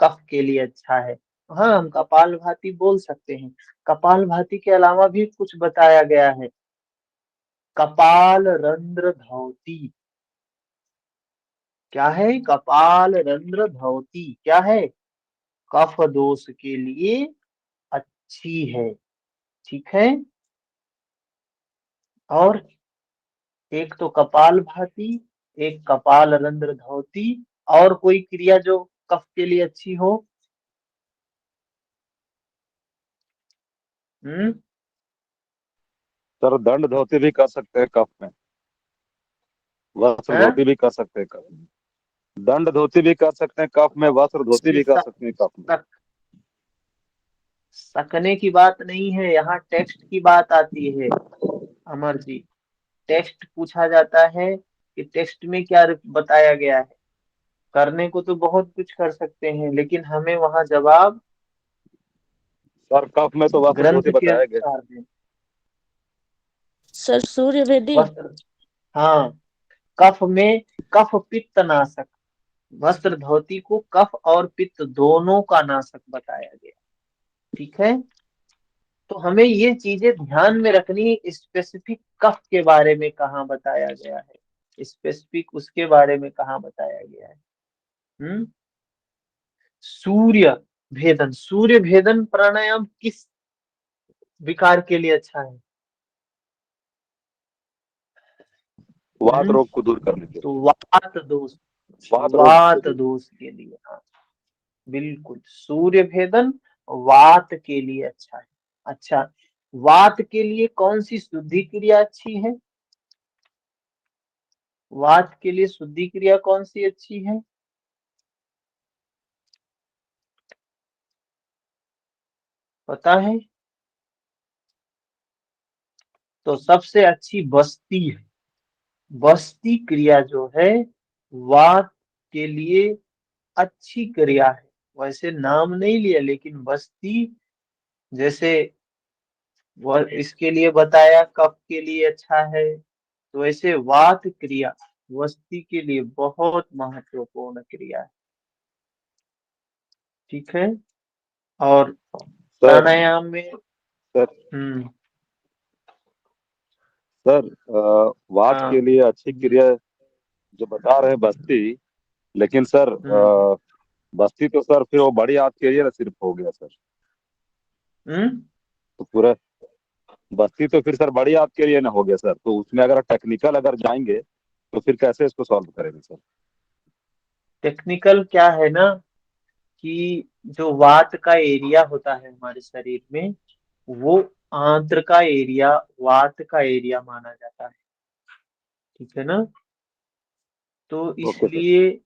कफ के लिए अच्छा है। हाँ, हम कपाल भाती बोल सकते हैं। कपाल भाती के अलावा भी कुछ बताया गया है, कपाल रंध्र धौती। क्या है? कपाल रंध्र धौती क्या है? कफ दोष के लिए अच्छी है। ठीक है। और एक तो कपाल भाती, एक कपाल रंध्र धौती, और कोई क्रिया जो कफ के लिए अच्छी हो? हम्म सर दंड धोती भी कर सकते हैं कफ में, वस्त्र हैं? धोती भी कर सकते हैं कफ में। दंड धोती भी कर सकते हैं कफ में, वस्त्र धोती ये भी कर सकते हैं कफ में। सकने की बात नहीं है, यहाँ टेक्स्ट की बात आती है। अमर जी, टेक्स्ट पूछा जाता है कि टेक्स्ट में क्या बताया गया है। करने को तो बहुत कुछ कर सकते हैं, लेकिन हमें वहां जवाब सर कफ में तो वस्त्र ग्रंथ धोती के बताया गया। अनुसार दें। सर सूर्य वेदी। वस्त्र, हाँ, कफ में कफ पित्त नाशक, वस्त्र धोती को कफ और पित्त दोनों का नाशक बताया गया। ठीक है। तो हमें ये चीजें ध्यान में रखनी है, स्पेसिफिक कफ के बारे में कहाँ बताया गया है, स्पेसिफिक उसके बारे में कहाँ बताया गया है। हम्म सूर्य भेदन, सूर्य भेदन प्राणायाम किस विकार के लिए अच्छा है? वात रोग को दूर करने के लिए। तो वात दोष, वात रोग वात को दूर। दोष के लिए। हाँ, बिल्कुल, सूर्य भेदन वात के लिए अच्छा है। अच्छा, वात के लिए कौन सी शुद्धि क्रिया अच्छी है? वात के लिए शुद्धि क्रिया कौन सी अच्छी है? पता है? तो सबसे अच्छी बस्ती है। बस्ती क्रिया जो है वात के लिए अच्छी क्रिया है। वैसे नाम नहीं लिया, लेकिन बस्ती जैसे वह इसके लिए बताया कफ के लिए अच्छा है, तो ऐसे वात क्रिया वस्ती के लिए बहुत महत्वपूर्ण क्रिया है। ठीक है। और सर प्राणायाम में सर हम्म सर वात के हाँ लिए अच्छी क्रिया जो बता रहे हैं बस्ती, लेकिन सर हम्म बस्ती तो सर फिर वो बड़ी आंत के लिए ना सिर्फ हो गया सर। हम्म तो पूरा बस्ती तो फिर सर बड़ी आंत के लिए ना हो गया सर, तो उसमें अगर टेक्निकल अगर जाएंगे तो फिर कैसे इसको सॉल्व करेंगे सर? टेक्निकल क्या है ना कि जो वात का एरिया होता है हमारे शरीर में, वो आंत्र का एरिया वात का एरिया माना जाता है। ठीक है ना। तो ओके सर। इसलिए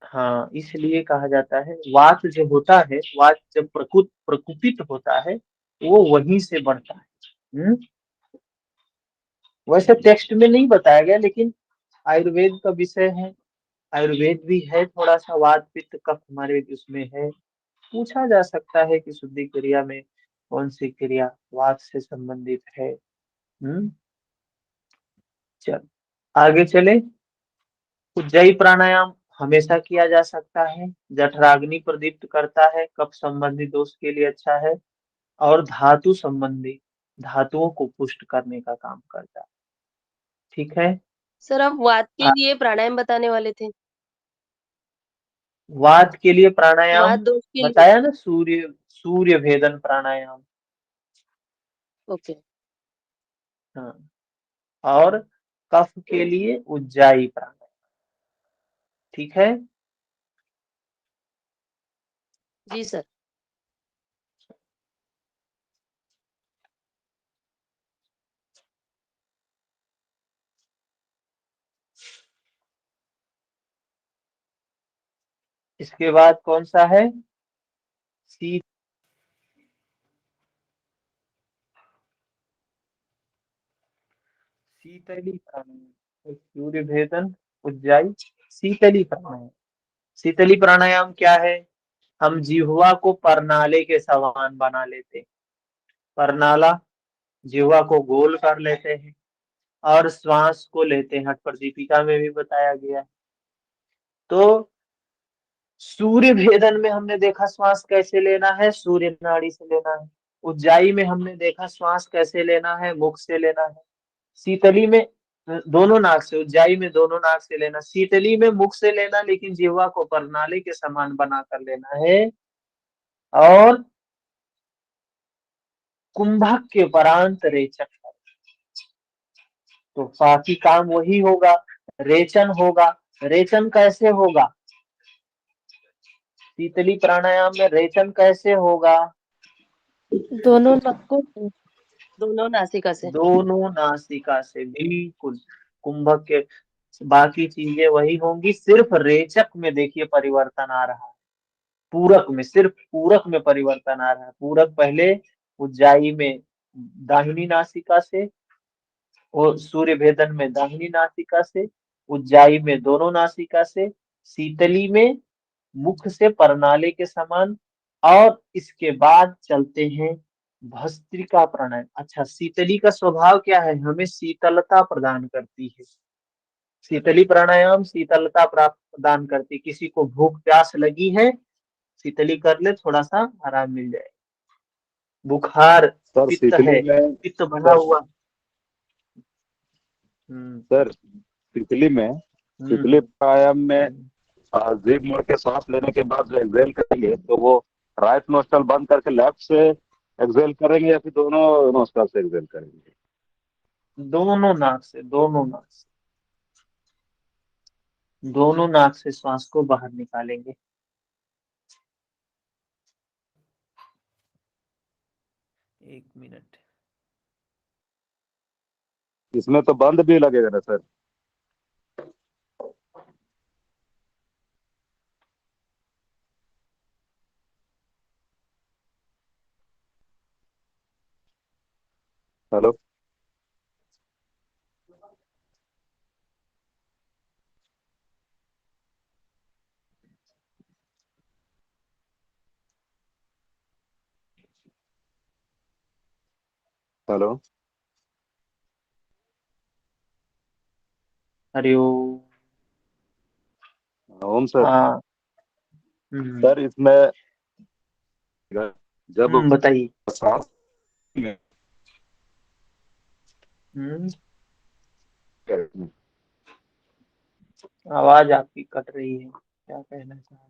हाँ, इसलिए कहा जाता है वात जो होता है, वात जब प्रकुपित होता है वो वहीं से बढ़ता है। वैसे टेक्स्ट में नहीं बताया गया, लेकिन आयुर्वेद का विषय है, आयुर्वेद भी है थोड़ा सा, वात पित्त कफ हमारे उसमें है। पूछा जा सकता है कि शुद्धि क्रिया में कौन सी क्रिया वात से संबंधित है। हम्म चल आगे चले। उज्जाई प्राणायाम हमेशा किया जा सकता है, जठराग्नि प्रदीप्त करता है, कफ संबंधी दोष के लिए अच्छा है, और धातु संबंधी धातुओं को पुष्ट करने का काम करता है। ठीक है। सर आप वात के आ- लिए प्राणायाम बताने वाले थे। वात के लिए प्राणायाम वात दोष के लिए। बताया ना, सूर्य सूर्य भेदन प्राणायाम। ओके। हाँ। और कफ के लिए उज्जाई प्राणायाम। ठीक है। जी सर। इसके बाद कौन सा है? शी शीतली प्राणायाम, सूर्य भेदन उज्जाई शीतली प्राणायाम। शीतली प्राणायाम क्या है? हम जिह्वा को परनाले के समान बना लेते हैं। परनाला, जिह्वा को गोल कर लेते हैं और श्वास को लेते हैं, हठ प्रदीपिका में भी बताया गया है। तो सूर्य भेदन में हमने देखा श्वास कैसे लेना है, सूर्य नाड़ी से लेना है। उज्जाई में हमने देखा श्वास कैसे लेना है, मुख से लेना है। शीतली में दोनों नाक से, उज्जाई में दोनों नाक से लेना, शीतली में मुख से लेना, लेकिन जिह्वा को परनाले के समान बना कर लेना है। और कुंभक के परांत रेचक है। तो बाकी काम वही होगा, रेचन होगा। रेचन कैसे होगा? शीतली प्राणायाम में रेचन कैसे होगा? दोनों नक्कों से। दोनों नासिका से। दोनों नासिका से, बिल्कुल। कुंभक के बाकी चीजें वही होंगी, सिर्फ रेचक में देखिए परिवर्तन आ रहा है। पूरक में, सिर्फ पूरक में परिवर्तन आ रहा है। पूरक पहले उज्जाई में दाहिनी नासिका से, और सूर्य भेदन में दाहिनी नासिका से, उज्जाई में दोनों नासिका से, शीतली में मुख से परनाले के समान। और इसके बाद चलते हैं भस्त्रिका प्राणायाम। अच्छा, शीतली का स्वभाव क्या है? हमें शीतलता प्रदान करती है। शीतली प्राणायाम शीतलता प्राप्त प्रदान करती है। किसी को भूख प्यास लगी है, शीतली कर ले, थोड़ा सा आराम मिल जाए। बुखार, सर पित्त शीतली है, में पित्त बढ़ा सर हुआ। हम्म सर शीतली में शीतली हम्म प्राणायाम में हम्म। जीभ मोड़ के सांस लेने के बाद जो एक्सहेल करेंगे तो वो राइट नोस्ट्रल बंद करके लेफ्ट से एक्सहेल करेंगे या फिर दोनों नोस्ट्रल से एक्सहेल करेंगे? दोनों नाक से, दोनों नाक से, दोनों नाक से श्वास को बाहर निकालेंगे। एक मिनट। इसमें तो बंद भी लगेगा ना सर? हेलो। हेलो। हरिओम। ओम सर। हाँ। सर इसमें जब बताइए। सांस में हम्म आवाज आपकी कट रही है, क्या कहना चाह रहे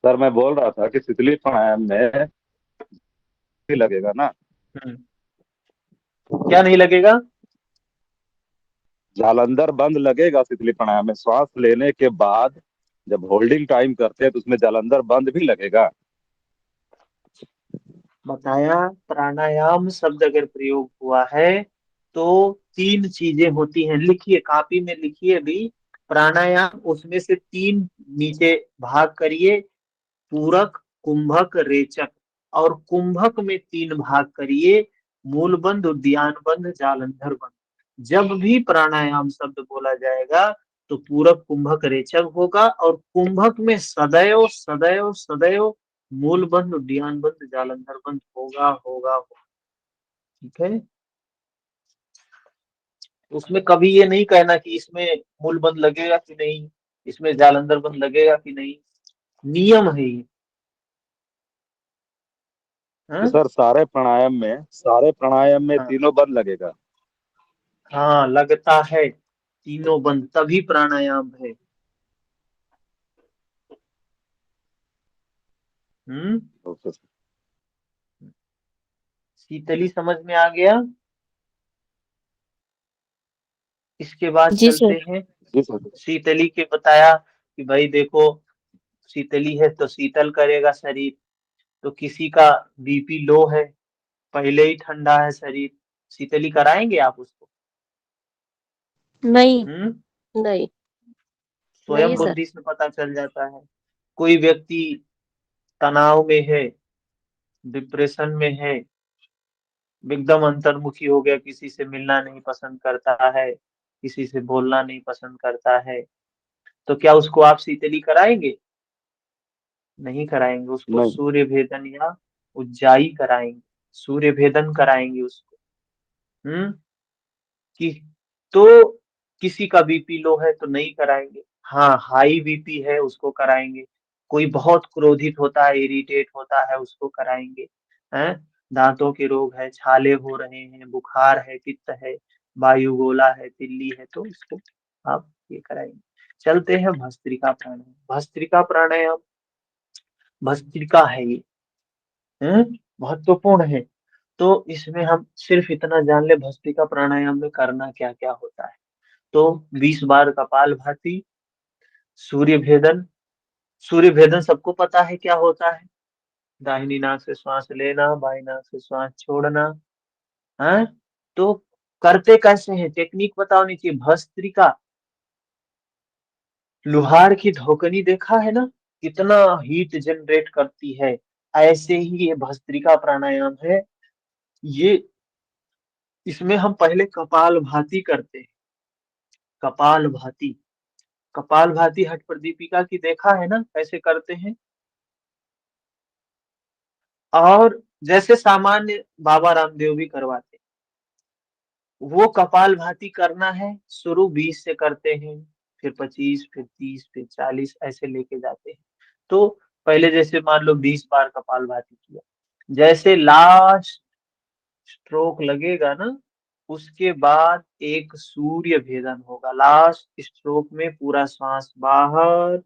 सर मैं बोल रहा था कि शीतली प्राणायाम में भी लगेगा ना। हैं? क्या नहीं लगेगा? जालंधर बंद लगेगा शीतली प्राणायाम में, श्वास लेने के बाद जब होल्डिंग टाइम करते हैं तो उसमें जालंधर बंद भी लगेगा। बताया, प्राणायाम शब्द अगर प्रयोग हुआ है तो तीन चीजें होती हैं। लिखिए, कॉपी में लिखिए भी। प्राणायाम, उसमें से तीन नीचे भाग करिए। पूरक, कुंभक, रेचक। और कुंभक में तीन भाग करिए। मूल बंध, उद्यान बंध, जालंधर बंध। जब भी प्राणायाम शब्द बोला जाएगा तो पूरक, कुंभक, रेचक होगा। और कुंभक में सदैव सदैव सदैव मूल बंध, उद्यान बंध, जालंधर बंध होगा होगा होगा। ठीक है। उसमें कभी ये नहीं कहना कि इसमें मूल बंध लगेगा कि नहीं, इसमें जालंधर बंध लगेगा कि नहीं। नियम है ये। तो हाँ। सर सारे प्राणायाम में हाँ, तीनों बंद लगेगा। हाँ लगता है। तीनों बंद तभी प्राणायाम है। हम्म ओके सर। शीतली समझ में आ गया। इसके बाद जी चलते सर। हैं। जी सर। शीतली के बताया कि भाई देखो, शीतली है तो शीतल करेगा शरीर। तो किसी का बीपी लो है, पहले ही ठंडा है शरीर, शीतली कराएंगे आप उसको? नहीं। हम्म नहीं। नहीं स्वयं सर। बुद्धि से पता चल जाता है। कोई व्यक्ति तनाव में है, डिप्रेशन में है, एकदम अंतर्मुखी हो गया, किसी से मिलना नहीं पसंद करता है, किसी से बोलना नहीं पसंद करता है, तो क्या उसको आप शीतली कराएंगे? नहीं कराएंगे। उसको नहीं। सूर्य भेदन या उज्जाई कराएंगे। सूर्य भेदन कराएंगे उसको। हम्म कि तो किसी का बीपी लो है तो नहीं कराएंगे। हाँ, हाई बीपी है उसको कराएंगे। कोई बहुत क्रोधित होता है, इरिटेट होता है, उसको कराएंगे। हैं? दांतों के रोग है, छाले हो रहे हैं, बुखार है, पित्त है, वायुगोला है, तिल्ली है, तो उसको आप ये कराएंगे। चलते हैं भस्त्रिका प्राणायाम। भस्त्रिका प्राणायाम, भस्त्रिका है ये। महत्वपूर्ण है। तो इसमें हम सिर्फ इतना जान ले, भस्त्रिका प्राणायाम में करना क्या क्या होता है। तो 20 बार कपालभाति, सूर्य भेदन। सूर्य भेदन सबको पता है क्या होता है। दाहिनी नाक से श्वास लेना, बाई नाक से श्वास छोड़ना। है। तो करते कैसे हैं, टेक्निक बताओ नीचे। भस्त्रिका, लोहार की धोकनी देखा है ना, कितना हीट जनरेट करती है। ऐसे ही ये भस्त्रिका प्राणायाम है। ये, इसमें हम पहले कपाल भाती करते हैं। कपाल भाती, कपाल भाती हठ प्रदीपिका की देखा है ना, कैसे करते हैं। और जैसे सामान्य बाबा रामदेव भी करवाते हैं, वो कपाल भाती करना है। शुरू 20 से करते हैं, फिर 25, फिर 30, फिर 40, ऐसे लेके जाते हैं। तो पहले जैसे मान लो 20 बार कपाल भाती किया, जैसे लास्ट स्ट्रोक लगेगा ना, उसके बाद एक सूर्य भेदन होगा। लास्ट स्ट्रोक में पूरा श्वास बाहर,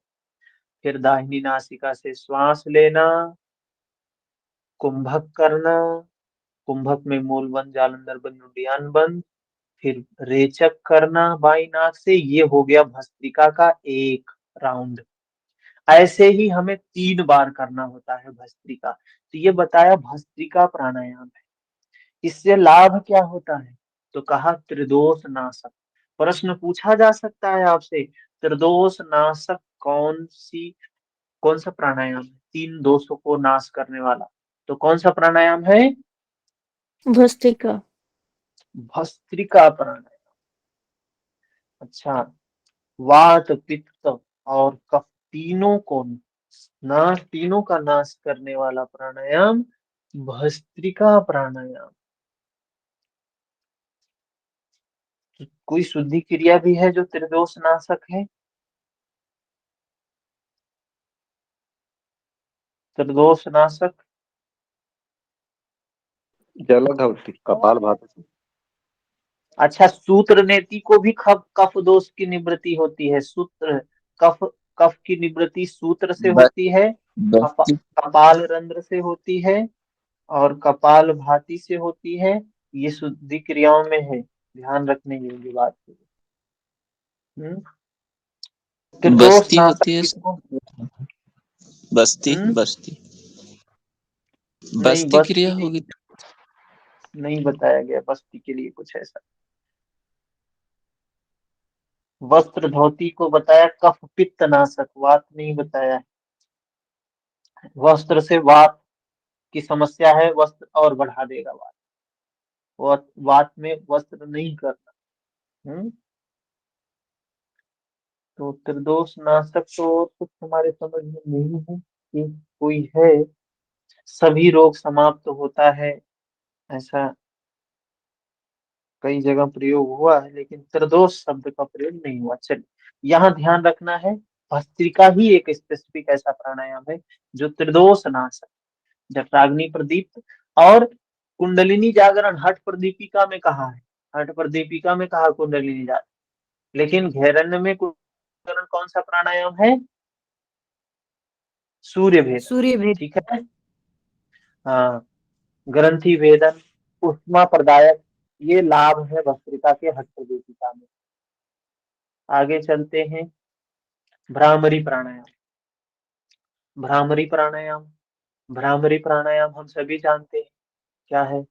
फिर दाहिनी नासिका से श्वास लेना, कुंभक करना। कुंभक में मूल बंद, जालंधर बंद, उद्यान बंद। फिर रेचक करना बाई नाक से। ये हो गया भस्त्रिका का एक राउंड। ऐसे ही हमें 3 बार करना होता है भस्त्रिका। तो ये बताया भस्त्रिका प्राणायाम है। इससे लाभ क्या होता है, तो कहा त्रिदोष नाशक। प्रश्न पूछा जा सकता है आपसे, त्रिदोष नाशक कौन सा प्राणायाम है, 3 दोषों को नाश करने वाला? तो कौन सा प्राणायाम है? भस्त्रिका। भस्त्रिका प्राणायाम। अच्छा, वात, पित्त और कफ, तीनों का नाश करने वाला प्राणायाम भस्त्रिका प्राणायाम। कोई शुद्धि क्रिया भी है जो त्रिदोष नाशक है? त्रिदोष नाशक जलधौती। कपालभाति। अच्छा, सूत्र नेति को भी कफ दोष की निवृत्ति होती है। सूत्र कफ कफ की निवृत्ति सूत्र से बस होती है, बस्ती कपाल रंध्र से होती है और कपाल भाति से होती है। ये शुद्धि क्रियाओं में है, ध्यान रखने योग्य बात है। त्रिदोष बस्ती नाशक होती है। किसको? बस्ती हम्म बस्ती नहीं, बस्ती बस्ती क्रिया होगी। नहीं बताया गया बस्ती के लिए कुछ ऐसा। वस्त्र धोती को बताया कफ पित्त नाशक, वात नहीं बताया है। वस्त्र से वात की समस्या है, वस्त्र और बढ़ा देगा वात। वात में वस्त्र नहीं करना। तो त्रिदोष नाशक तो कुछ हमारे समझ में नहीं है कि कोई है। सभी रोग समाप्त होता है, ऐसा कई जगह प्रयोग हुआ है, लेकिन त्रिदोष शब्द का प्रयोग नहीं हुआ। चलिए, यहाँ ध्यान रखना है, भस्त्रिका ही एक स्पेसिफिक ऐसा प्राणायाम है जो त्रिदोष नाशक। जठराग्नि प्रदीप्त और कुंडलिनी जागरण हठ प्रदीपिका में कहा है, हठ प्रदीपिका में कहा कुंडलिनी जागरण, लेकिन घेरण्य में कुंडलन कौन सा प्राणायाम है? सूर्य भेद। सूर्य भेद। ठीक है। हाँ, ग्रंथि भेदन, उष्मा प्रदायक, ये लाभ है भस्त्रिका के हठ प्रदीपिका में। आगे चलते हैं, भ्रामरी प्राणायाम। भ्रामरी प्राणायाम, भ्रामरी प्राणायाम हम सभी जानते हैं क्या है।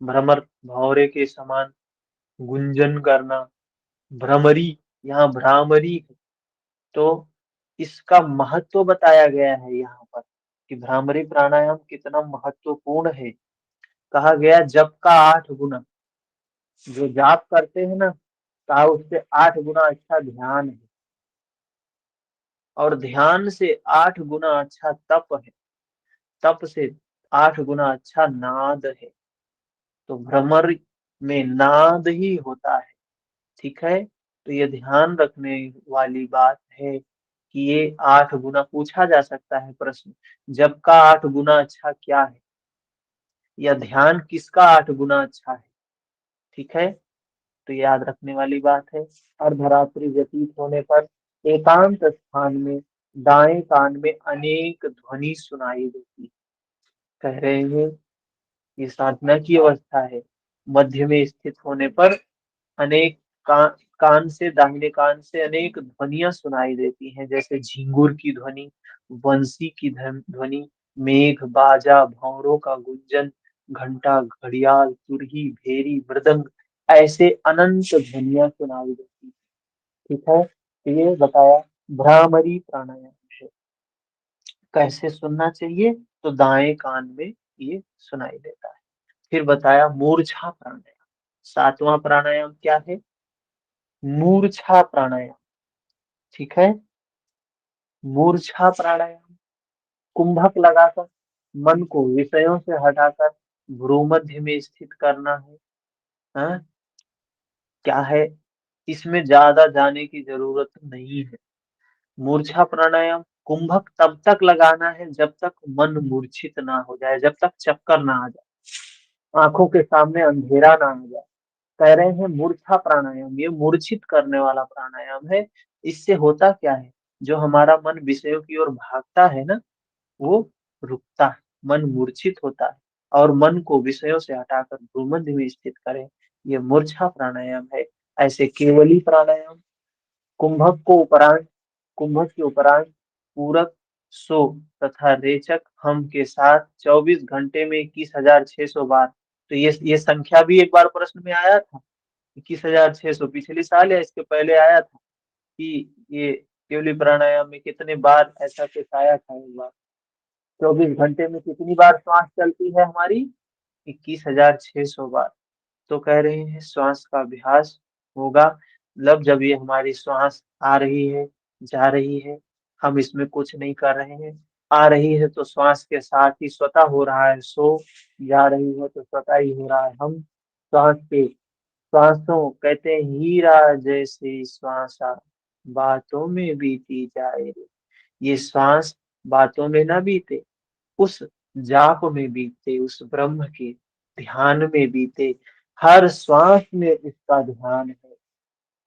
भ्रमर, भौरे के समान गुंजन करना, भ्रमरी, यहाँ भ्रामरी है। तो इसका महत्व बताया गया है यहाँ पर कि भ्रामरी प्राणायाम कितना महत्वपूर्ण है। कहा गया जप का 8 गुना, जो जाप करते हैं ना, कहा उससे 8 गुना अच्छा ध्यान है, और ध्यान से 8 गुना अच्छा तप है, तप से 8 गुना अच्छा नाद है। तो भ्रमर में नाद ही होता है। ठीक है, तो ये ध्यान रखने वाली बात है कि ये 8 गुना पूछा जा सकता है प्रश्न, जब का 8 गुना अच्छा क्या है, या ध्यान किसका 8 गुना अच्छा है। ठीक है, तो याद रखने वाली बात है। अर्धरात्रि व्यतीत होने पर एकांत स्थान में दाएं कान में अनेक ध्वनि सुनाई देती। कह रहे हैं ये साधना की अवस्था है। मध्य में स्थित होने पर अनेक कान से, दाहिने कान से अनेक ध्वनियां सुनाई देती हैं, जैसे झिंगुर की ध्वनि, बंसी की ध्वनि, मेघ, बाजा, भौरों का गुंजन, घंटा, घड़ियाल, तुरही, भेरी, मृदंग, ऐसे अनंत ध्वनियां सुनाई देती। ठीक है, तो ये बताया भ्रामरी प्राणायाम है। कैसे सुनना चाहिए? तो दाएं कान में ये सुनाई देता है। फिर बताया मूर्छा प्राणायाम। 7वां प्राणायाम क्या है? मूर्छा प्राणायाम। ठीक है, मूर्छा प्राणायाम कुंभक लगाकर मन को विषयों से हटाकर भ्रू मध्य में स्थित करना है। हाँ? क्या है, इसमें ज्यादा जाने की जरूरत नहीं है। मूर्छा प्राणायाम कुंभक तब तक लगाना है जब तक मन मूर्छित ना हो जाए, जब तक चक्कर ना आ जाए, आंखों के सामने अंधेरा ना आ जाए। कह रहे हैं मूर्छा प्राणायाम ये मूर्छित करने वाला प्राणायाम है। इससे होता क्या है, जो हमारा मन विषयों की ओर भागता है ना, वो रुकता है, मन मूर्छित होता है, और मन को विषयों से हटाकर भ्रूमध्य में स्थित करें, ये मूर्छा प्राणायाम है। ऐसे केवली प्राणायाम कुंभक को उपरांत, कुंभक के उपरांत पूरक, सो तथा रेचक हम के साथ 24 घंटे में 21,600 बार। तो ये संख्या भी एक बार प्रश्न में आया था, 21,600 पिछले साल या इसके पहले आया था कि ये केवली प्राणायाम में कितने बार ऐसा कुछ आया था। एक बार 24 घंटे में कितनी बार श्वास चलती है हमारी? 21,600 बार। तो कह रहे हैं श्वास का अभ्यास होगा, मतलब जब ये हमारी श्वास आ रही है, जा रही है, हम इसमें कुछ नहीं कर रहे हैं। आ रही है तो श्वास के साथ ही स्वतः हो रहा है, सो जा रही है तो स्वतः ही हो रहा है। हम श्वास के श्वासों कहते हैं हीरा जैसे श्वासा बातों में बीती जाए रे। ये श्वास बातों में ना बीते, उस जाप में बीते, उस ब्रह्म के ध्यान में बीते। हर श्वास में उसका ध्यान है,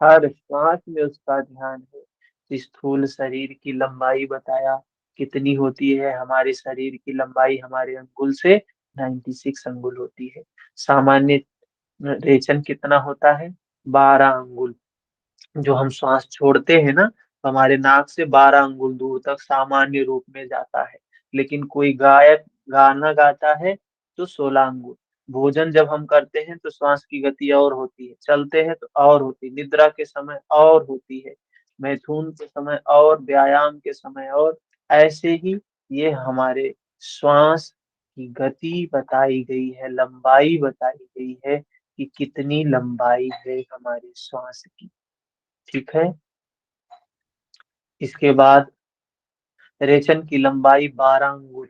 हर श्वास में उसका ध्यान है। स्थूल शरीर की लंबाई बताया कितनी होती है, हमारे शरीर की लंबाई हमारे अंगुल से 96 अंगुल होती है। सामान्य रेचन कितना होता है? 12 अंगुल। जो हम श्वास छोड़ते हैं ना, तो हमारे नाक से 12 अंगुल दूर तक सामान्य रूप में जाता है। लेकिन कोई गायक गाना गाता है तो 16 अंगुल। भोजन जब हम करते हैं तो श्वास की गति और होती है, चलते हैं तो और होती है, निद्रा के समय और होती है, मैथुन के समय और, व्यायाम के समय और। ऐसे ही ये हमारे श्वास की गति बताई गई है, लंबाई बताई गई है कि कितनी लंबाई है हमारे श्वास की। ठीक है। इसके बाद रेचन की लंबाई 12 अंगुल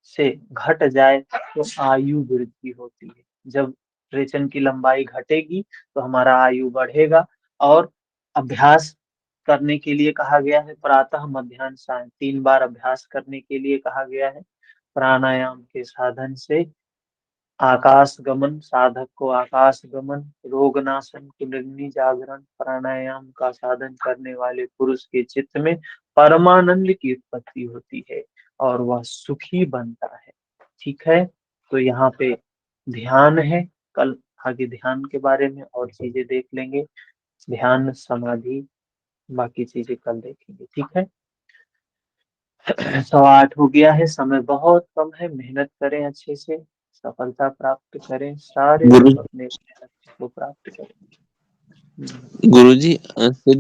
से घट जाए तो आयु वृद्धि होती है। जब रेचन की लंबाई घटेगी तो हमारा आयु बढ़ेगा। और अभ्यास करने के लिए कहा गया है, प्रातः मध्याह्न सायं 3 बार अभ्यास करने के लिए कहा गया है। प्राणायाम के साधन से आकाश गमन, साधक को आकाश गमन, रोगनाशन, कुंडलिनी जागरण, प्राणायाम का साधन करने वाले पुरुष के चित्त में परमानंद की उत्पत्ति होती है और वह सुखी बनता है। ठीक है। तो यहाँ पे ध्यान है, कल आगे ध्यान के बारे में और चीजें देख लेंगे। ध्यान, समाधि, बाकी चीजें कल देखेंगे। ठीक है। 8:15 हो गया है, समय बहुत कम है। मेहनत करें, अच्छे से सफलता प्राप्त करें, सारे गुरु लोग अपने लक्ष्य को प्राप्त करें। गुरुजी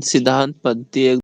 सिद्धांत पद्धति